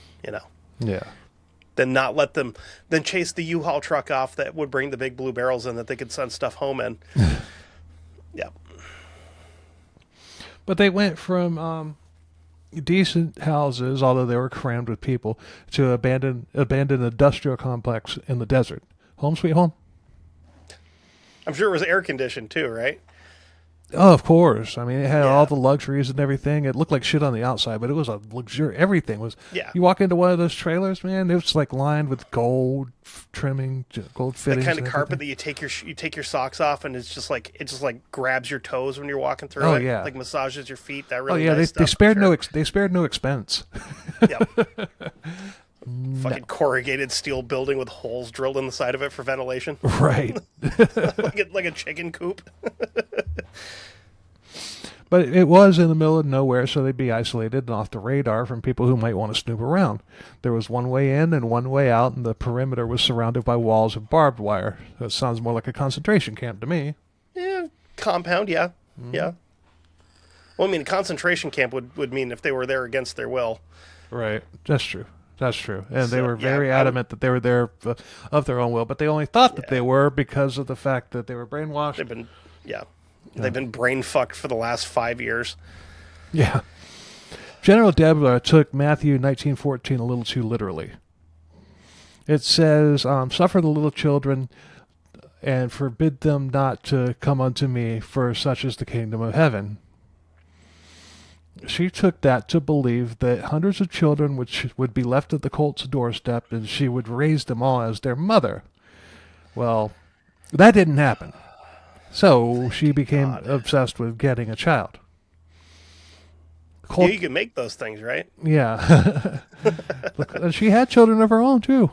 Yeah. then not let them, then chase the U-Haul truck off that would bring the big blue barrels in that they could send stuff home in. Yeah. But they went from decent houses, although they were crammed with people, to abandoned industrial complex in the desert. Home sweet home. I'm sure it was air conditioned too, right? Oh, of course. I mean, it had Yeah. all the luxuries and everything. It looked like shit on the outside, but it was a luxury. Everything was. Yeah. You walk into one of those trailers, man. It was like lined with gold trimming, gold The fittings. kind of and carpet everything. that you take your socks off and it just like grabs your toes when you're walking through Oh, it. yeah. Like massages your feet. That Oh really yeah, nice they stuff, spared for no sure. they spared no expense. Yep. Fucking corrugated steel building with holes drilled in the side of it for ventilation. Right. like a chicken coop. But it was in the middle of nowhere, so they'd be isolated and off the radar from people who might want to snoop around. There was one way in and one way out, and the perimeter was surrounded by walls of barbed wire. That sounds more like a concentration camp to me. Yeah, compound, yeah. Mm-hmm. Yeah. Well, I mean, a concentration camp would mean if they were there against their will. Right. That's true. That's true. And they So, were yeah, very I would- adamant that they were there of their own will, but they only thought that they were because of the fact that they were brainwashed. They've been brain fucked for the last 5 years. Yeah. General Deborah took Matthew 19:14 a little too literally. It says, suffer the little children and forbid them not to come unto me, for such is the kingdom of heaven. She took that to believe that hundreds of children would be left at the cult's doorstep and she would raise them all as their mother. Well, that didn't happen. So she became obsessed with getting a child. Yeah, you can make those things, right? Yeah. Look, and she had children of her own, too.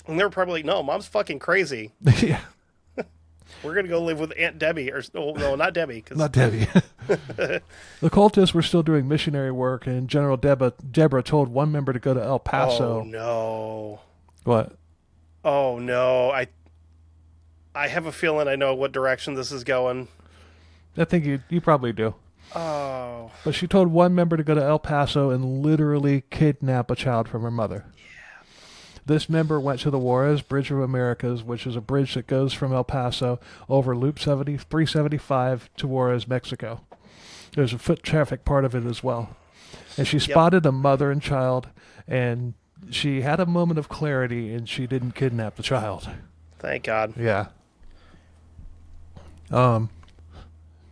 And they were probably like, no, mom's fucking crazy. Yeah. We're going to go live with Aunt Debbie. Or no, not Debbie. Not Debbie. The cultists were still doing missionary work, and General Deborah told one member to go to El Paso. Oh, no. What? Oh, no. I have a feeling I know what direction this is going. I think you probably do. Oh. But she told one member to go to El Paso and literally kidnap a child from her mother. This member went to the Juarez Bridge of Americas, which is a bridge that goes from El Paso over Loop 375 to Juarez, Mexico. There's a foot traffic part of it as well. And she spotted a mother and child, and she had a moment of clarity, and she didn't kidnap the child. Thank God. Yeah.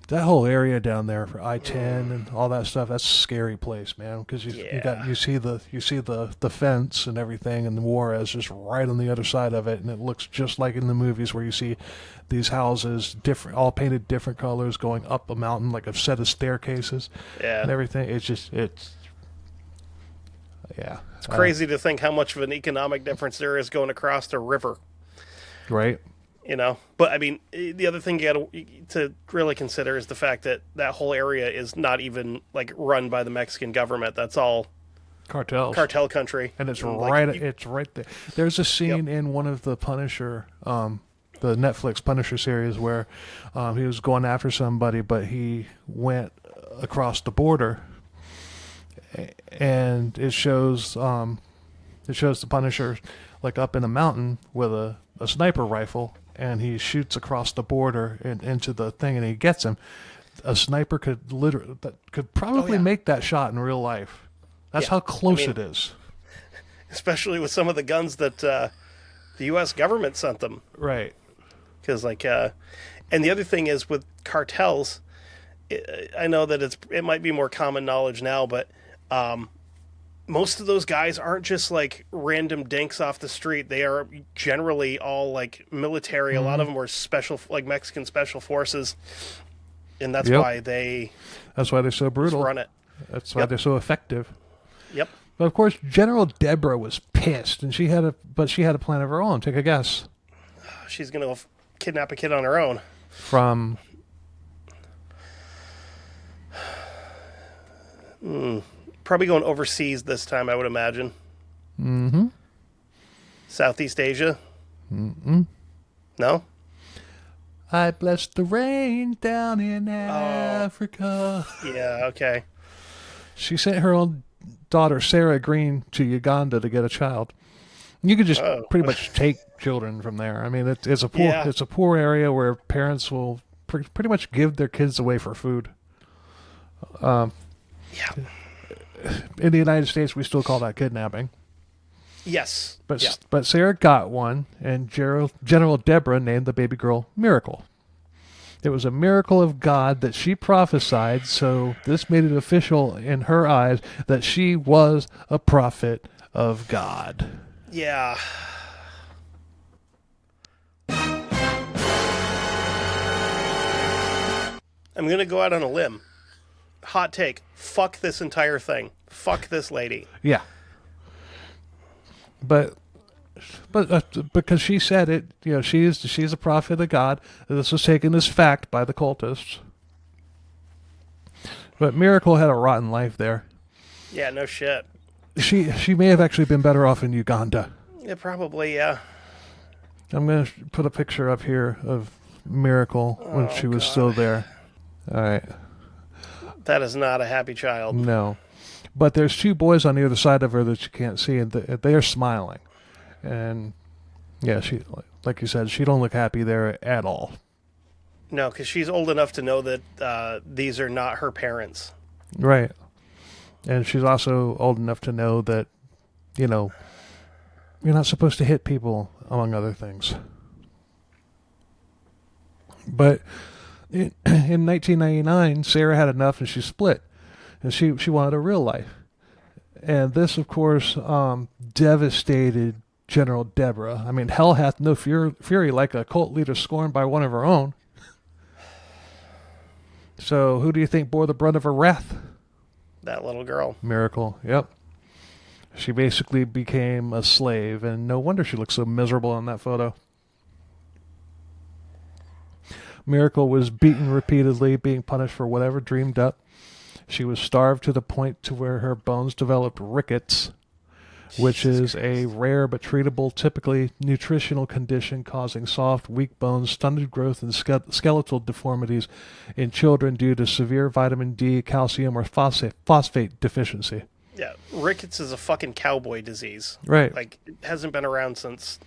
That whole area down there for I-10 and all that stuff, that's a scary place, man, because you see the fence and everything, and the Juarez just right on the other side of it, and it looks just like in the movies where you see these houses all painted different colors going up a mountain like a set of staircases and everything. It's crazy to think how much of an economic difference there is going across a river. Right. You know, but I mean, the other thing you got to really consider is the fact that that whole area is not even like run by the Mexican government. That's all cartel country, and it's it's right there. There's a scene in one of the Punisher, the Netflix Punisher series, where he was going after somebody, but he went across the border, and it shows the Punisher like up in a mountain with a sniper rifle. And he shoots across the border and into the thing, and he gets him. A sniper could probably make that shot in real life. That's how close it is. Especially with some of the guns that the U.S. government sent them. Right. Because and the other thing is with cartels, I know that it might be more common knowledge now, but most of those guys aren't just like random dinks off the street. They are generally all like military. A lot of them were Mexican special forces, and that's why they're so brutal. Run it. That's why they're so effective. Yep. But of course, General Deborah was pissed, and she had a plan of her own. Take a guess. She's gonna kidnap a kid on her own. From. Probably going overseas this time, I would imagine. Mm-hmm. Southeast Asia? Mm-mm. No? I bless the rain down in Africa. Yeah, okay. She sent her own daughter, Deborah Green, to Uganda to get a child. You could just pretty much take children from there. I mean, it's a poor area where parents will pretty much give their kids away for food. In the United States, we still call that kidnapping. Yes. But Sarah got one, and General Deborah named the baby girl Miracle. It was a miracle of God that she prophesied, so this made it official in her eyes that she was a prophet of God. Yeah. I'm going to go out on a limb. Hot take. Fuck this entire thing. Fuck this lady. Yeah. But because she said it, she's a prophet of God. This was taken as fact by the cultists. But Miracle had a rotten life there. Yeah, no shit. She may have actually been better off in Uganda. Yeah, probably, yeah. I'm going to put a picture up here of Miracle when she was still there. All right. That is not a happy child. No. But there's two boys on the other side of her that you can't see, and they are smiling. And, yeah, she, like you said, she don't look happy there at all. No, because she's old enough to know that these are not her parents. Right. And she's also old enough to know that, you're not supposed to hit people, among other things. But in 1999, Sarah had enough and she split. And she wanted a real life. And this, of course, devastated General Deborah. I mean, hell hath no fury like a cult leader scorned by one of her own. So who do you think bore the brunt of her wrath? That little girl. Miracle, yep. She basically became a slave, and no wonder she looks so miserable in that photo. Miracle was beaten repeatedly, being punished for whatever dreamed up. She was starved to the point to where her bones developed rickets, which is a rare but treatable, typically nutritional condition causing soft, weak bones, stunted growth, and skeletal deformities in children due to severe vitamin D, calcium, or phosphate deficiency. Yeah, rickets is a fucking cowboy disease. Right. Like, it hasn't been around since,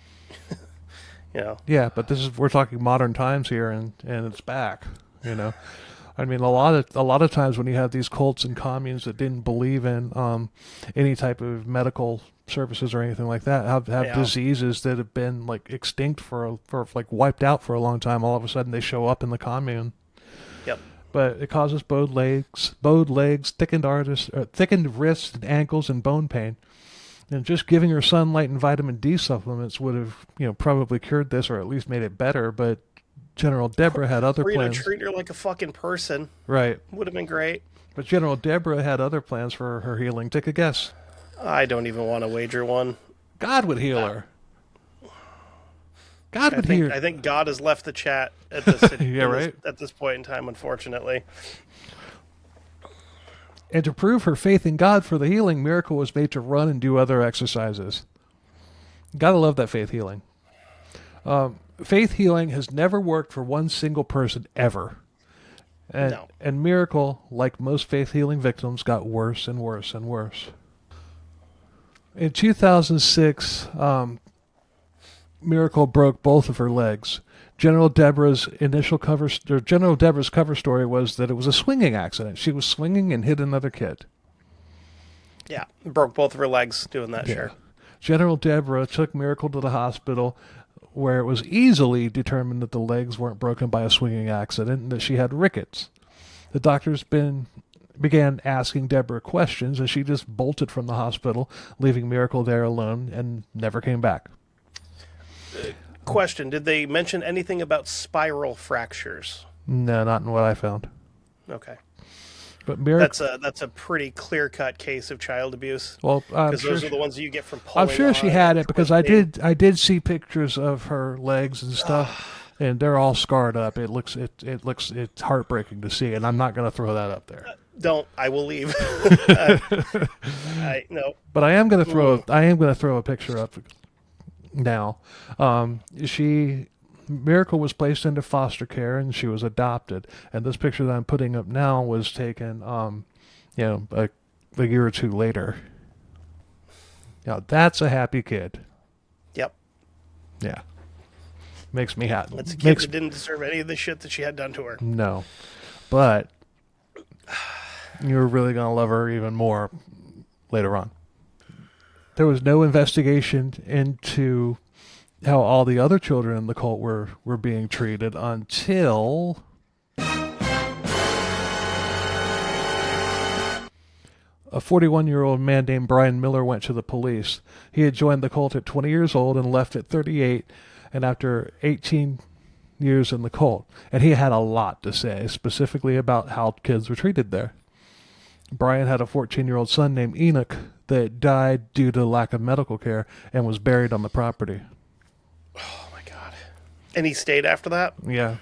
Yeah, but we're talking modern times here, and it's back. I mean, a lot of times when you have these cults and communes that didn't believe in any type of medical services or anything like that, have diseases that have been like extinct for like wiped out for a long time. All of a sudden, they show up in the commune. Yep. But it causes bowed legs, thickened wrists and ankles, and bone pain. And just giving her sunlight and vitamin D supplements would have, probably cured this, or at least made it better. But General Deborah had other plans. Treat her like a fucking person. Right. Would have been great. But General Deborah had other plans for her healing. Take a guess. I don't even want to wager one. God would heal her. God would heal her. I think God has left the chat at this, at this point in time, unfortunately. And to prove her faith in God for the healing, Miracle was made to run and do other exercises. Gotta love that faith healing. Faith healing has never worked for one single person ever. And Miracle, like most faith healing victims, got worse and worse and worse. In 2006, Miracle broke both of her legs. General Deborah's cover story was that it was a swinging accident. She was swinging and hit another kid. Yeah, broke both of her legs doing that, sure. General Deborah took Miracle to the hospital, where it was easily determined that the legs weren't broken by a swinging accident and that she had rickets. The doctors began asking Deborah questions, and she just bolted from the hospital, leaving Miracle there alone, and never came back. Question, did they mention anything about spiral fractures? No, not in what I found. Okay. But that's a pretty clear-cut case of child abuse. Well, because those are the ones you get from pulling. I'm sure she had it, because I did see pictures of her legs and stuff, and they're all scarred up. It's heartbreaking to see, and I'm not going to throw that up there. Don't. I will leave. No. But I am going to throw a picture up now. Miracle was placed into foster care, and she was adopted. And this picture that I'm putting up now was taken, a year or two later. Now that's a happy kid. Yep. Yeah. Makes me happy. That's a kid that didn't deserve any of the shit that she had done to her. No. But you're really going to love her even more later on. There was no investigation into how all the other children in the cult were being treated until a 41-year-old man named Brian Miller went to the police. He had joined the cult at 20 years old and left at 38, and after 18 years in the cult. And he had a lot to say, specifically about how kids were treated there. Brian had a 14-year-old son named Enoch that died due to lack of medical care and was buried on the property. Oh, my God. And he stayed after that? Yeah.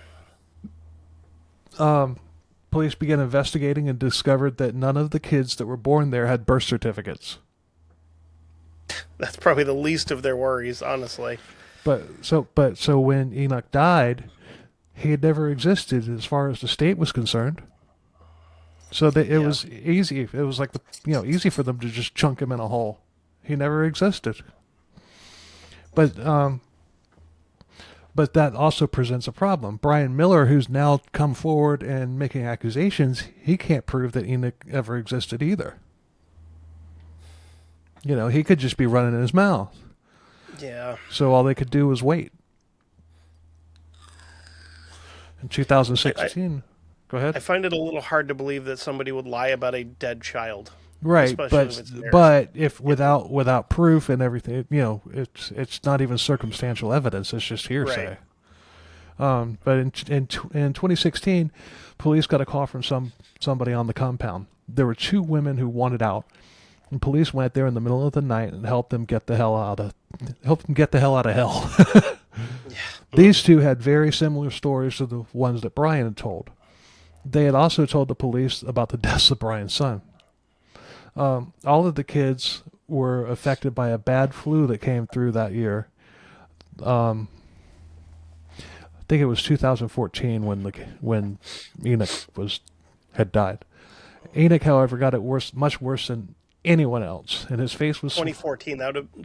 Police began investigating and discovered that none of the kids that were born there had birth certificates. That's probably the least of their worries, honestly. But so when Enoch died, he had never existed as far as the state was concerned. So it was easy. It was like easy for them to just chunk him in a hole. He never existed. But that also presents a problem. Brian Miller, who's now come forward and making accusations, he can't prove that Enoch ever existed either. He could just be running his mouth. Yeah. So all they could do was wait. In 2016... Go ahead. I find it a little hard to believe that somebody would lie about a dead child. Right, but if without proof and everything, it's not even circumstantial evidence. It's just hearsay. Right. But in 2016, police got a call from somebody on the compound. There were two women who wanted out, and police went there in the middle of the night and helped them get the hell out of hell. Yeah. These two had very similar stories to the ones that Brian had told. They had also told the police about the deaths of Brian's son. All of the kids were affected by a bad flu that came through that year. I think it was 2014 when Enoch had died. Enoch, however, got it much worse than anyone else. And his face was 2014.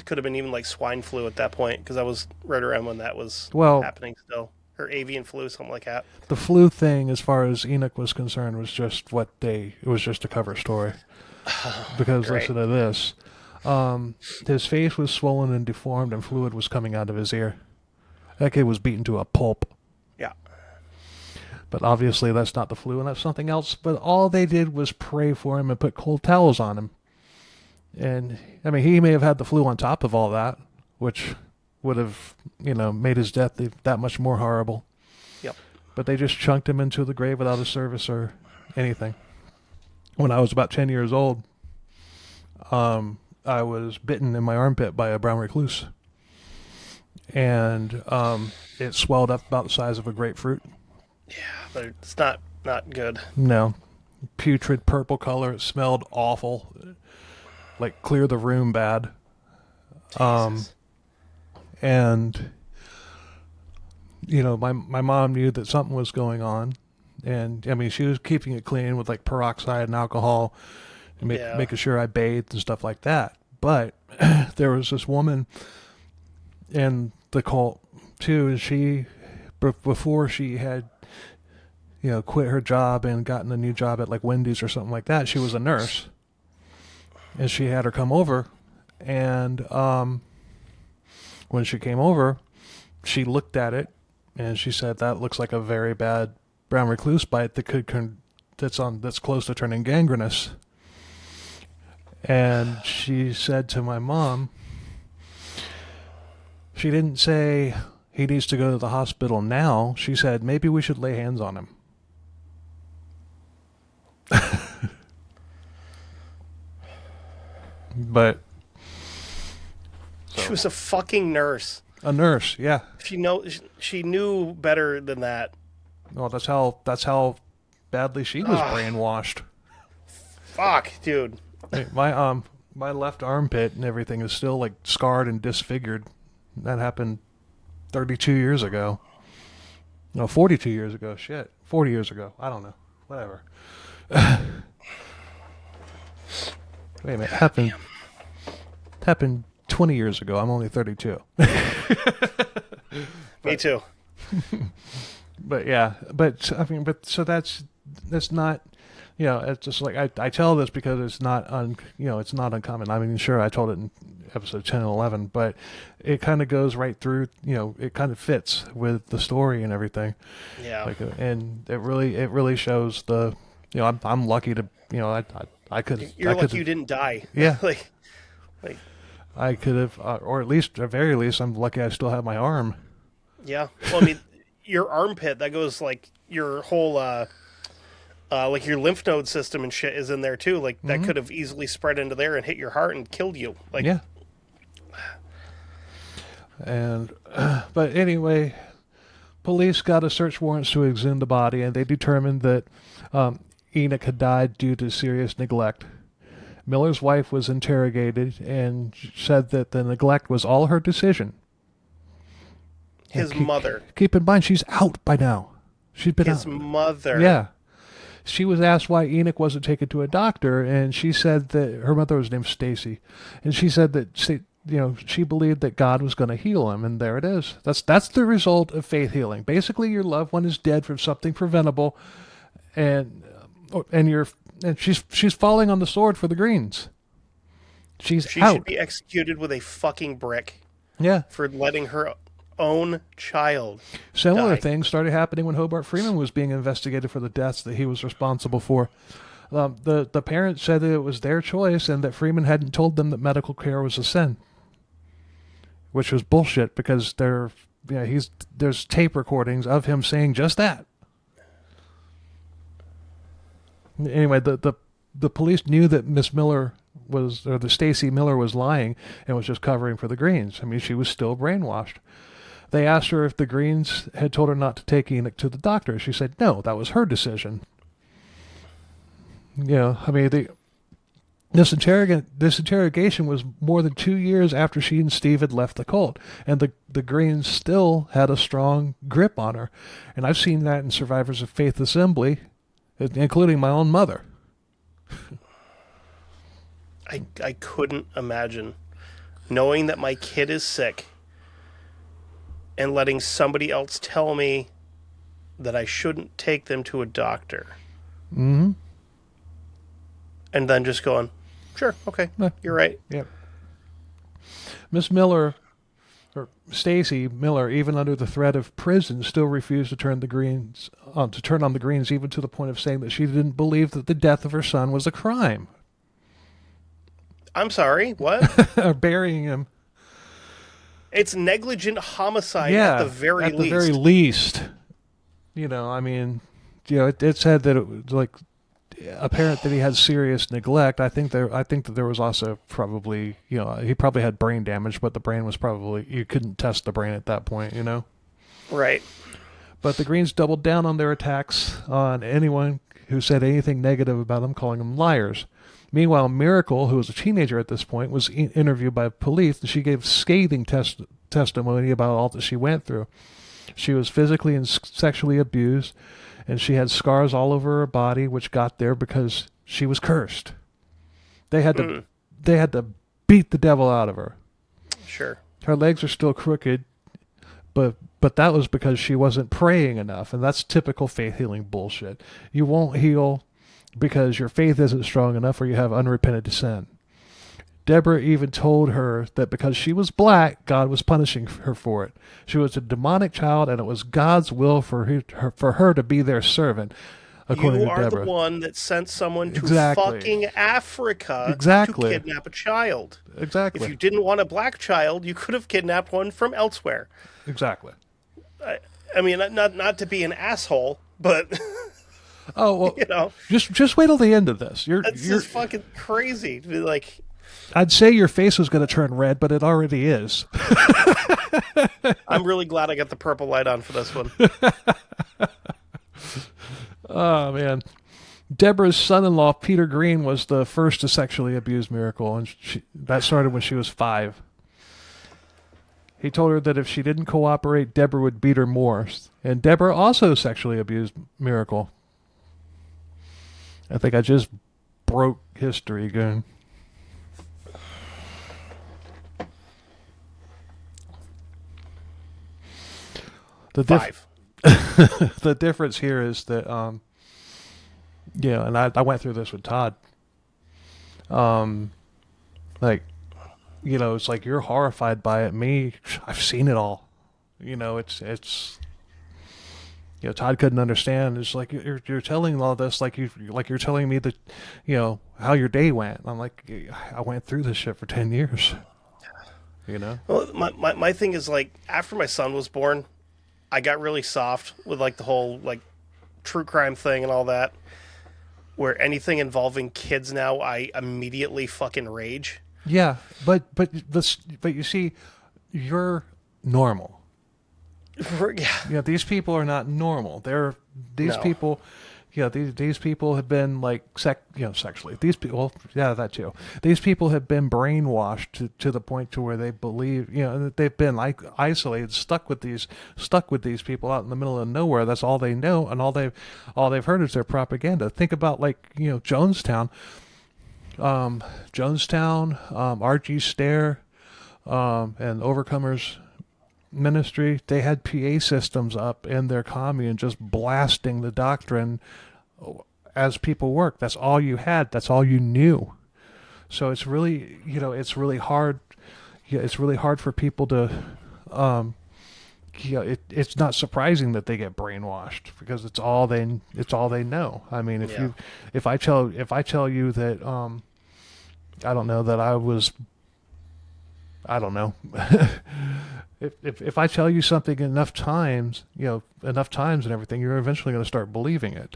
Could have been even like swine flu at that point, because I was right around when that was happening still, or avian flu, something like that. The flu thing, as far as Enoch was concerned, was just it was just a cover story. Because listen to this. His face was swollen and deformed, and fluid was coming out of his ear. That kid was beaten to a pulp. Yeah. But obviously that's not the flu, and that's something else. But all they did was pray for him and put cold towels on him. And, I mean, he may have had the flu on top of all that, which would have, made his death that much more horrible. Yep. But they just chunked him into the grave without a service or anything. When I was about 10 years old, I was bitten in my armpit by a brown recluse. And it swelled up about the size of a grapefruit. Yeah, but it's not good. No. Putrid purple color. It smelled awful. Like clear the room bad. And, my mom knew that something was going on. And, I mean, she was keeping it clean with, like, peroxide and alcohol. And making sure I bathed and stuff like that. But there was this woman in the cult too, and she, before she had, quit her job and gotten a new job at like Wendy's or something like that, she was a nurse, and she had her come over, and when she came over, she looked at it, and she said, "That looks like a very bad brown recluse bite that that's close to turning gangrenous." And she said to my mom, she didn't say he needs to go to the hospital now. She said, maybe we should lay hands on him. But she was a fucking nurse. A nurse, yeah. She knew better than that. Well, that's how badly she was brainwashed. Fuck, dude. My left armpit and everything is still like scarred and disfigured. That happened 32 years ago. No, 42 years ago. Shit. 40 years ago. I don't know. Whatever. Wait a minute. Happened 20 years ago. I'm only 32. Me too. But yeah. So that's not, it's just like I tell this because it's not it's not uncommon. I mean, sure, I told it in episode 10 and 11, but it kind of goes right through. It kind of fits with the story and everything. Yeah. And it really shows the. I'm lucky to. I could. You're lucky you didn't die. Yeah. like. I could have, or at the very least, I'm lucky I still have my arm. Yeah. Well, I mean, your armpit, that goes like your whole. Like your lymph node system and shit is in there too. Like that could have easily spread into there and hit your heart and killed you. Like, yeah. And, but anyway, police got a search warrant to exhume the body, and they determined that Enoch had died due to serious neglect. Miller's wife was interrogated and said that the neglect was all her decision. His mother. Keep in mind, she's out by now. She's been out. His mother. Yeah. She was asked why Enoch wasn't taken to a doctor, and she said that her mother was named Stacy, and she said that she believed that God was going to heal him, and there it is. That's the result of faith healing. Basically, your loved one is dead from something preventable, and she's falling on the sword for the Greens. She should be executed with a fucking brick. Yeah, for letting her own child Similar die. things started happening when Hobart Freeman was being investigated for the deaths that he was responsible for. The parents said that it was their choice and that Freeman hadn't told them that medical care was a sin, which was bullshit because there's tape recordings of him saying just that. Anyway, the police knew that Miss Miller the Stacy Miller was lying and was just covering for the Greens. I mean, she was still brainwashed. They asked her if the Greens had told her not to take Enoch to the doctor. She said no, that was her decision. I mean, this interrogation was more than 2 years after she and Steve had left the cult, and the Greens still had a strong grip on her. And I've seen that in Survivors of Faith Assembly, including my own mother. I couldn't imagine knowing that my kid is sick and letting somebody else tell me that I shouldn't take them to a doctor. Mm-hmm. And then just going, sure, okay, you're right. Yep. Miss Miller, or Stacy Miller, even under the threat of prison, still refused to turn on the Greens, even to the point of saying that she didn't believe that the death of her son was a crime. I'm sorry, what? Or burying him. It's negligent homicide at the very least. At the very least. You know, I mean, you know, it said that it was like apparent that he had serious neglect. I think that there was also probably, you know, he probably had brain damage, but the brain was probably, you couldn't test the brain at that point, you know? Right. But the Greens doubled down on their attacks on anyone who said anything negative about them, calling them liars. Meanwhile, Miracle, who was a teenager at this point, was interviewed by police, and she gave scathing testimony about all that she went through. She was physically and sexually abused, and she had scars all over her body, which got there because she was cursed. They had to beat the devil out of her. Sure. Her legs are still crooked, but that was because she wasn't praying enough, and that's typical faith healing bullshit. You won't heal because your faith isn't strong enough or you have unrepented sin. Deborah even told her that because she was black, God was punishing her for it. She was a demonic child, and it was God's will for her to be their servant, according to Deborah. You are the one that sent someone to fucking Africa to kidnap a child. Exactly. If you didn't want a black child, you could have kidnapped one from elsewhere. Exactly. I mean, not to be an asshole, but... Oh, well, you know, just wait till the end of this. You're just fucking crazy to be like... I'd say your face was going to turn red, but it already is. I'm really glad I got the purple light on for this one. Oh, man. Deborah's son-in-law, Peter Green, was the first to sexually abuse Miracle, and that started when she was 5. He told her that if she didn't cooperate, Deborah would beat her more. And Deborah also sexually abused Miracle. I think I just broke history, Goon. The difference here is that, and I went through this with Todd. Like, you know, it's like you're horrified by it. Me, I've seen it all. You know, it's. You know, Todd couldn't understand. It's like you're telling all this like you're telling me that, you know, how your day went. I'm like, I went through this shit for 10 years. You know. Well, my thing is like after my son was born, I got really soft with like the whole like true crime thing and all that. Where anything involving kids now, I immediately fucking rage. Yeah, but you see, you're normal. Yeah, these people are not normal. These people have been like sexually. These people, that too. These people have been brainwashed to the point to where they believe, that they've been like isolated, stuck with these people out in the middle of nowhere. That's all they know, and all they've heard is their propaganda. Think about Jonestown, R.G. Stair, and Overcomers Ministry. They had PA systems up in their commune just blasting the doctrine as people work. That's all you had. That's all you knew. So it's really, it's really hard. Yeah, it's really hard for people to, it's not surprising that they get brainwashed because it's all they know. I mean, if I tell you that, I don't know that I don't know. If I tell you something enough times and everything, you're eventually going to start believing it.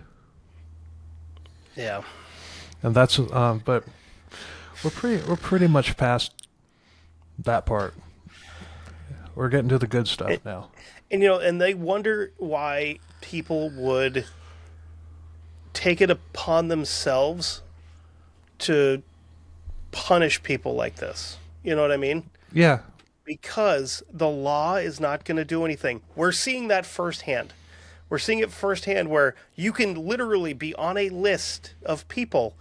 Yeah. And that's but we're pretty much past that part. We're getting to the good stuff now. And they wonder why people would take it upon themselves to punish people like this. You know what I mean? Yeah. Because the law is not going to do anything. We're seeing that firsthand. We're seeing it firsthand where you can literally be on a list of people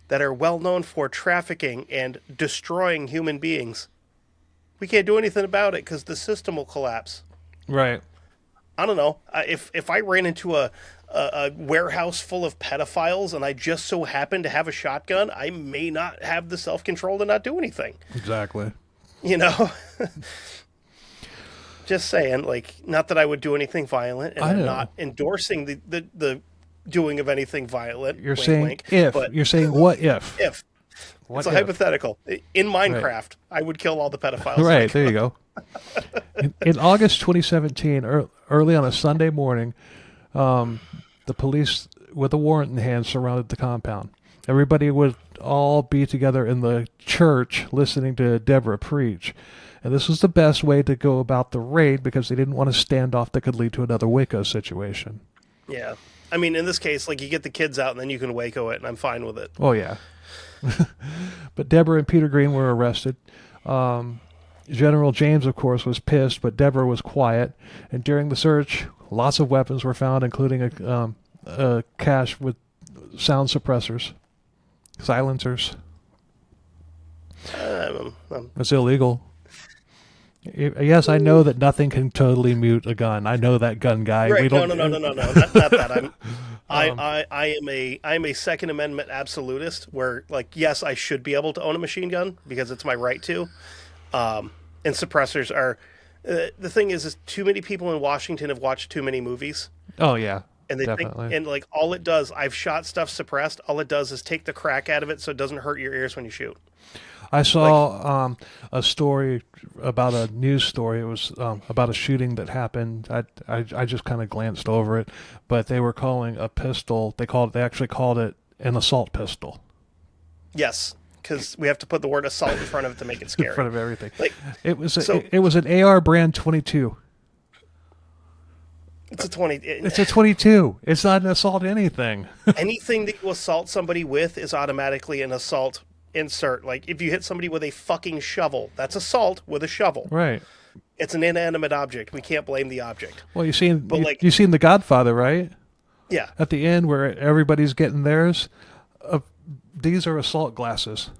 that are well known for trafficking and destroying human beings. We can't do anything about it because the system will collapse. Right. I don't know. If I ran into a warehouse full of pedophiles and I just so happen to have a shotgun, I may not have the self-control to not do anything. Exactly. You know? Just saying, like, not that I would do anything violent, and I'm not endorsing the doing of anything violent. You're wink, saying wink, if. But You're saying what if. if. What it's a if? hypothetical. In Minecraft, I would kill all the pedophiles. Right, there you go. In August 2017, early on a Sunday morning, the police, with a warrant in hand, surrounded the compound. Everybody would all be together in the church listening to Deborah preach. And this was the best way to go about the raid because they didn't want a standoff that could lead to another Waco situation. Yeah. I mean, in this case, like, you get the kids out and then you can Waco it, and I'm fine with it. Oh, yeah. But Deborah and Peter Green were arrested. General James, of course, was pissed, but Deborah was quiet. And during the search, lots of weapons were found, including a cache with sound suppressors, silencers. It's illegal. Yes, I know that nothing can totally mute a gun. I know that gun guy. Right. No, not that. I am a Second Amendment absolutist where, like, yes, I should be able to own a machine gun because it's my right to. And suppressors are... the thing is too many people in Washington have watched too many movies. Oh, yeah. And they definitely. think, and like, all it does, I've shot stuff suppressed, all it does is take the crack out of it so it doesn't hurt your ears when you shoot. I saw a story about a news story. It was about a shooting that happened. I just kind of glanced over it, but they were calling a pistol. They actually called it an assault pistol. Yes, because we have to put the word assault in front of it to make it scary. In front of everything. Like, it was an AR brand 22. It's a 20. It's a 22. It's not an assault anything. Anything that you assault somebody with is automatically an assault insert. Like, if you hit somebody with a fucking shovel, that's assault with a shovel. Right. It's an inanimate object. We can't blame the object. Well, you've seen The Godfather, right? Yeah. At the end where everybody's getting theirs, these are assault glasses.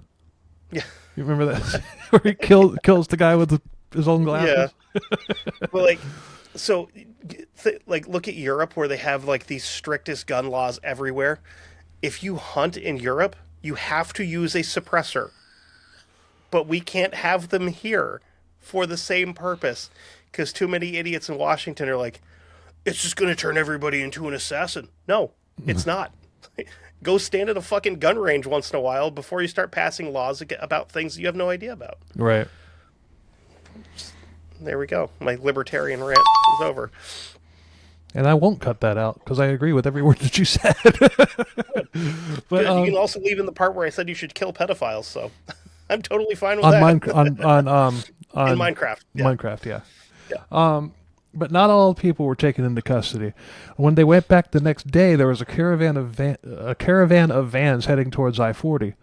Yeah. You remember that? Where he kills the guy with his own glasses? Yeah. Well, like, so, like, look at Europe where they have, like, the strictest gun laws everywhere. If you hunt in Europe, you have to use a suppressor. But we can't have them here for the same purpose because too many idiots in Washington are like, it's just going to turn everybody into an assassin. No, it's not. Go stand at a fucking gun range once in a while before you start passing laws about things you have no idea about. Right. There we go. My libertarian rant is over. And I won't cut that out because I agree with every word that you said. But you can also leave in the part where I said you should kill pedophiles. So I'm totally fine with on that. on in Minecraft. Yeah. Minecraft, yeah. Yeah. But not all people were taken into custody. When they went back the next day, there was a caravan of vans heading towards I-40.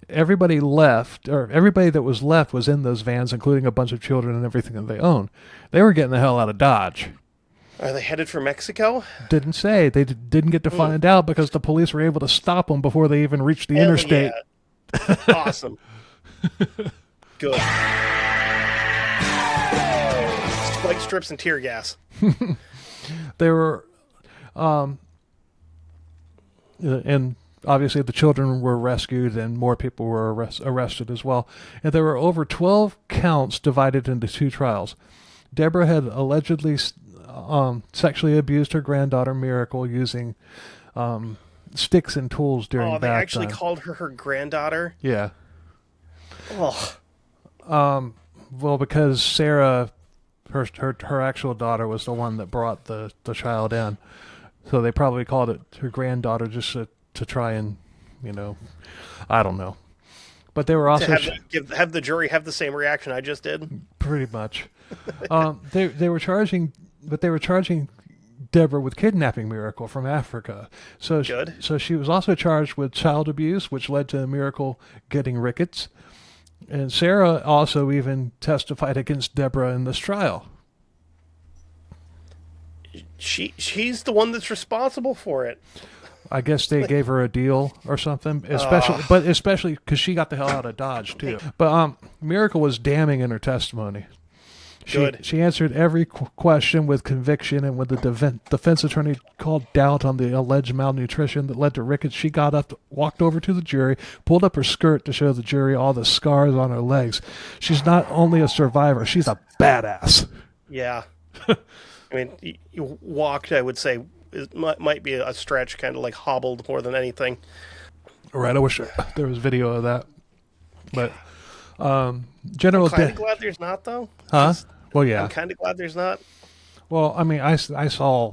Everybody that was left was in those vans, including a bunch of children and everything that they owned. They were getting the hell out of Dodge. Are they headed for Mexico? Didn't say. They didn't get to find out because the police were able to stop them before they even reached the interstate. Yeah. Awesome. Good. Spike strips and tear gas. They were, and obviously the children were rescued and more people were arrested as well. And there were over 12 counts divided into 2 trials. Deborah had allegedly sexually abused her granddaughter Miracle using sticks and tools during bath time. Oh, they actually time. called her granddaughter? Yeah. Oh. Well, because Sarah, her actual daughter, was the one that brought the child in. So they probably called it her granddaughter just to try and, I don't know. But they were also... have the jury have the same reaction I just did? Pretty much. They were charging Deborah with kidnapping Miracle from Africa. So she was also charged with child abuse, which led to Miracle getting rickets. And Sarah also even testified against Deborah in this trial. She's the one that's responsible for it. I guess they gave her a deal or something, especially because she got the hell out of Dodge too. But Miracle was damning in her testimony. She answered every question with conviction, and when the defense attorney called doubt on the alleged malnutrition that led to rickets, she got up, walked over to the jury, pulled up her skirt to show the jury all the scars on her legs. She's not only a survivor, she's a badass. Yeah. I mean, you walked, I would say, might be a stretch, kind of like hobbled more than anything. Right, I wish there was video of that. But General... I'm kind of glad there's not, though. Huh? Well, yeah. I'm kind of glad there's not. Well, I mean, I saw...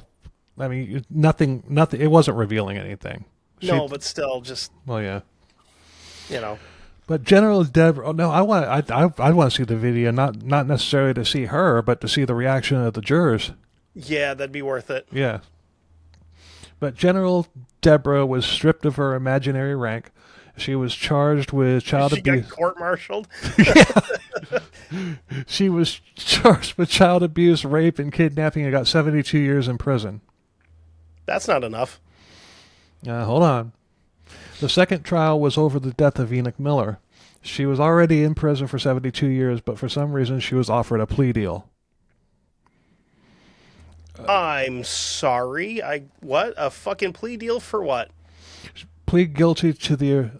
I mean, nothing. It wasn't revealing anything. But still, just... Well, yeah. You know. But General Deborah... No, I want to see the video, not necessarily to see her, but to see the reaction of the jurors. Yeah, that'd be worth it. Yeah. But General Deborah was stripped of her imaginary rank. She was charged with child abuse. She got court-martialed? She was charged with child abuse, rape, and kidnapping and got 72 years in prison. That's not enough. Hold on. The second trial was over the death of Enoch Miller. She was already in prison for 72 years, but for some reason she was offered a plea deal. I'm sorry. What? A fucking plea deal for what? Plead guilty to the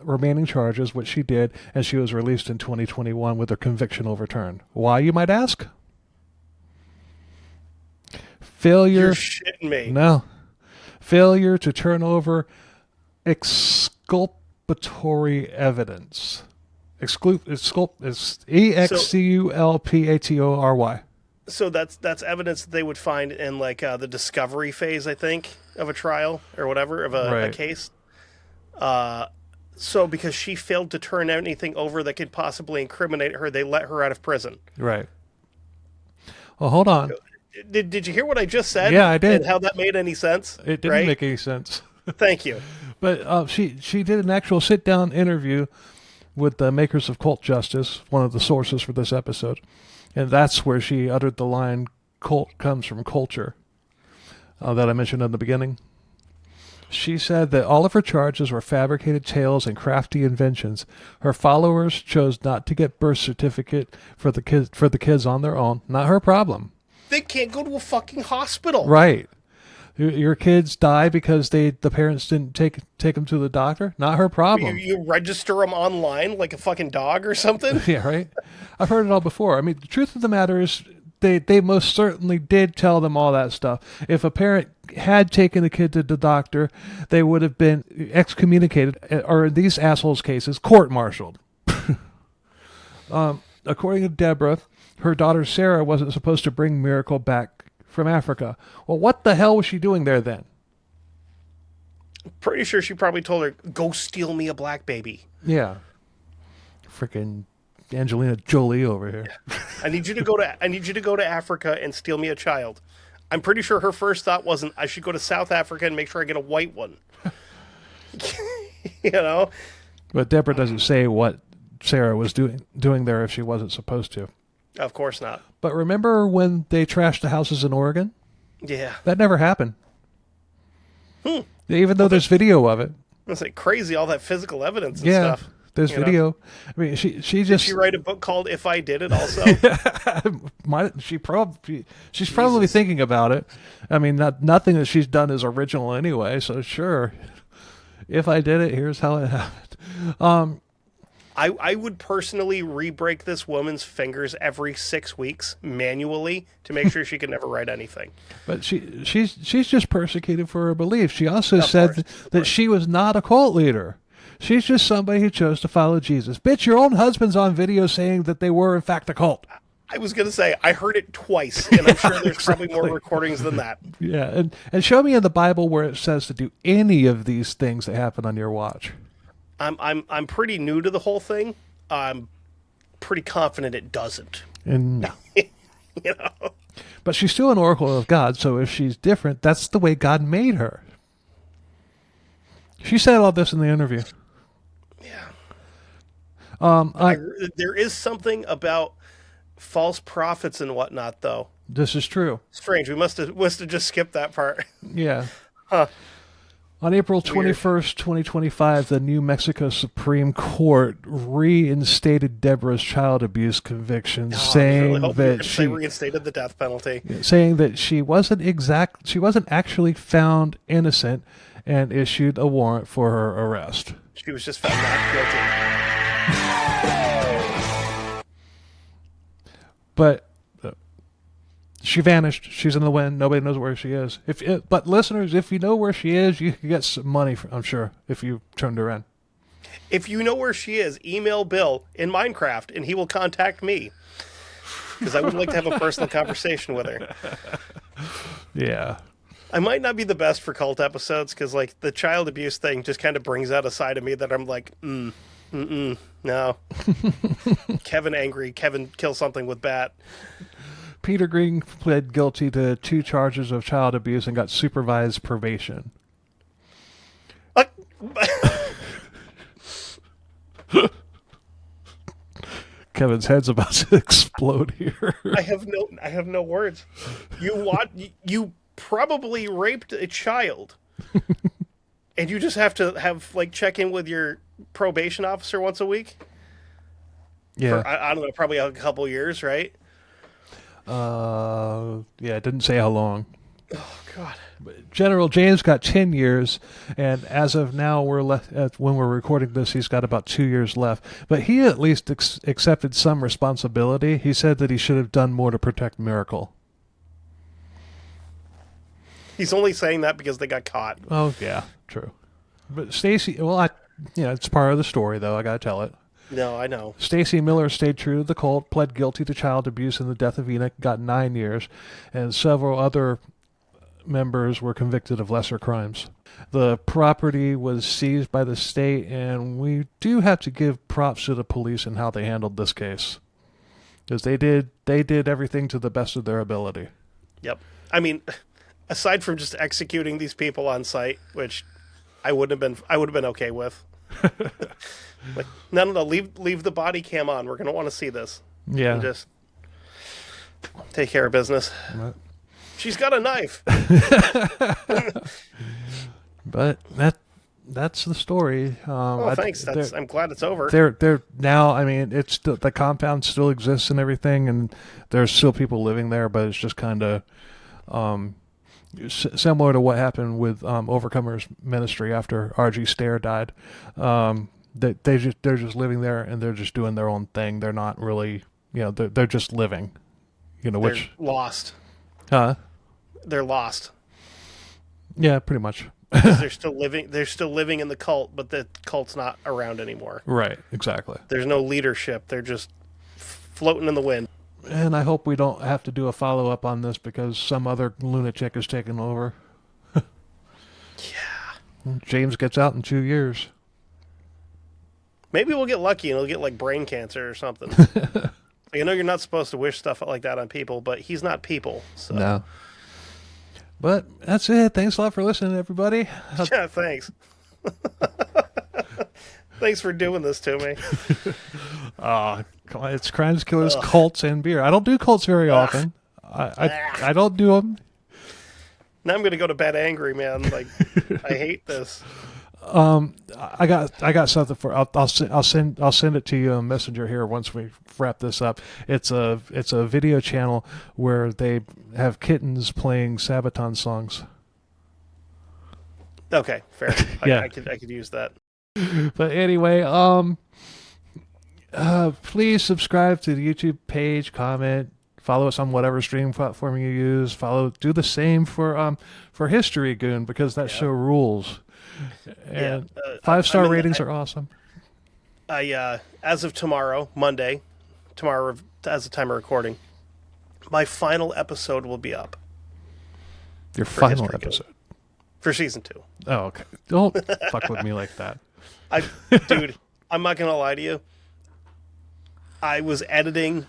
remaining charges, which she did, and she was released in 2021 with her conviction overturned. Why, you might ask? Failure. You're shitting me. No. Failure to turn over exculpatory evidence. EXCULPATORY. So that's evidence that they would find in like the discovery phase, I think, of a trial or whatever, of a case. So because she failed to turn anything over that could possibly incriminate her, they let her out of prison. Right. Well, hold on. Did you hear what I just said? Yeah, I did. And how that made any sense? It didn't make any sense. Thank you. But she did an actual sit-down interview with the makers of Cult Justice, one of the sources for this episode. And that's where she uttered the line, "Cult comes from culture," that I mentioned in the beginning. She said that all of her charges were fabricated tales and crafty inventions. Her followers chose not to get birth certificate for the kids on their own. Not her problem. They can't go to a fucking hospital. Right. Your kids die because the parents didn't take them to the doctor? Not her problem. You register them online like a fucking dog or something? Yeah, right? I've heard it all before. I mean, the truth of the matter is they most certainly did tell them all that stuff. If a parent had taken a kid to the doctor, they would have been excommunicated, or in these assholes' cases, court-martialed. According to Deborah, her daughter Sarah wasn't supposed to bring Miracle back from Africa. Well, what the hell was she doing there then? Pretty sure she probably told her, "Go steal me a black baby." Yeah. Freaking Angelina Jolie over here. I need you to go to Africa and steal me a child. I'm pretty sure her first thought wasn't, I should go to South Africa and make sure I get a white one. You know? But Deborah doesn't say what Sarah was doing there if she wasn't supposed to. Of course not. But remember when they trashed the houses in Oregon? Yeah. That never happened. Even though there's video of it. It's like crazy, all that physical evidence and stuff. There's video. I mean, she just... Did she write a book called If I Did It also? She's probably thinking about it. I mean, nothing that she's done is original anyway, so sure. If I did it, here's how it happened. I would personally re-break this woman's fingers every 6 weeks manually to make sure she could never write anything. But she's just persecuted for her beliefs. She also said that she was not a cult leader. She's just somebody who chose to follow Jesus. Bitch, your own husband's on video saying that they were, in fact, a cult. I was going to say, I heard it twice, and I'm sure there's probably more recordings than that. Yeah, and show me in the Bible where it says to do any of these things that happen on your watch. I'm pretty new to the whole thing. I'm pretty confident it doesn't. And no. You know? But she's still an oracle of God, so if she's different, that's the way God made her. She said all this in the interview. Yeah. There is something about false prophets and whatnot, though. This is true. Strange. We must have just skipped that part. Yeah. Huh. On April 21st, 2025, the New Mexico Supreme Court reinstated Deborah's child abuse conviction, saying that she reinstated the death penalty, saying that she wasn't actually found innocent, and issued a warrant for her arrest. She was just found not guilty. But she vanished. She's in the wind. Nobody knows where she is. But listeners, if you know where she is, you can get some money, I'm sure, if you turned her in. If you know where she is, email Bill in Minecraft, and he will contact me. Because I would like to have a personal conversation with her. Yeah. I might not be the best for cult episodes, because like the child abuse thing just kind of brings out a side of me that I'm like, no. Kevin angry. Kevin kill something with bat. Peter Green pled guilty to 2 charges of child abuse and got supervised probation. Kevin's head's about to explode here. I have no words. You probably raped a child, and you just have to have check in with your probation officer once a week. Yeah, for, I don't know, probably a couple years, right? Yeah, it didn't say how long. Oh God. General James got 10 years, and as of now, when we're recording this, he's got about 2 years left. But he at least accepted some responsibility. He said that he should have done more to protect Miracle. He's only saying that because they got caught. Oh yeah, true. But Stacy, well, it's part of the story, though. I gotta tell it. No, I know. Stacy Miller stayed true to the cult, pled guilty to child abuse and the death of Enoch, got 9 years, and several other members were convicted of lesser crimes. The property was seized by the state, and we do have to give props to the police in how they handled this case, because they did everything to the best of their ability. Yep. I mean, aside from just executing these people on site, which I would have been okay with. Like, no, leave the body cam on. We're gonna want to see this. Yeah. And just take care of business. Right. She's got a knife. But that's the story. Thanks. I'm glad it's over. They're now. I mean, it's the compound still exists and everything, and there's still people living there. But it's just kind of similar to what happened with Overcomer's Ministry after R.G. Stair died. They're just living there, and they're just doing their own thing. They're not really, they're just living. They're lost. Huh? They're lost. Yeah, pretty much. They're still living. They're still living in the cult, but the cult's not around anymore. Right. Exactly. There's no leadership. They're just floating in the wind. And I hope we don't have to do a follow up on this because some other lunatic is taking over. Yeah. James gets out in 2 years. Maybe we'll get lucky and he'll get like brain cancer or something. I know you're not supposed to wish stuff like that on people, but he's not people. So. No. But that's it. Thanks a lot for listening, everybody. Yeah, thanks. Thanks for doing this to me. Come on, it's Crimes, Killers, Cults, and Beer. I don't do cults very often. I don't do them. Now I'm going to go to bed angry, man. Like, I hate this. I got something for. I'll send it to you on Messenger here once we wrap this up. It's a video channel where they have kittens playing Sabaton songs. Okay, fair. Yeah. I could use that. But anyway, please subscribe to the YouTube page, comment, follow us on whatever streaming platform you use. Do the same for History Goon, because that show rules. And 5-star ratings are awesome. As of tomorrow, Monday, as the time of recording, my final episode will be up. Your final episode? For season 2. Oh, okay. Don't fuck with me like that. Dude, I'm not going to lie to you. I was editing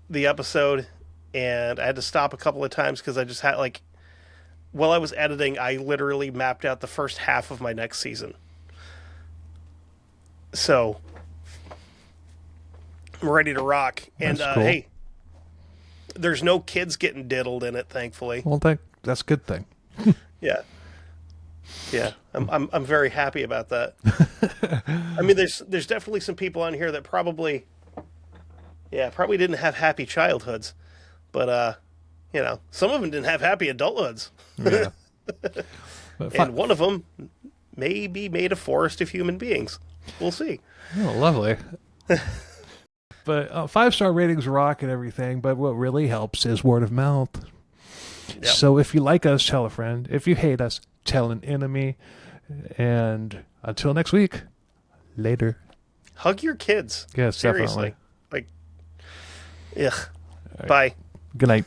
the episode, and I had to stop a couple of times because I just had, while I was editing, I literally mapped out the first half of my next season. So, I'm ready to rock. And, That's cool. Hey, there's no kids getting diddled in it, thankfully. Well, that's a good thing. Yeah. Yeah, I'm very happy about that. I mean, there's definitely some people on here that probably didn't have happy childhoods, but some of them didn't have happy adulthoods. Yeah. And one of them may be made a forest of human beings. We'll see. Oh, lovely. But 5-star ratings rock and everything, but what really helps is word of mouth. Yep. So if you like us, tell a friend. If you hate us, tell an enemy. And until next week, later. Hug your kids. Yes, seriously. definitely. Ugh. Right. Bye. Good night.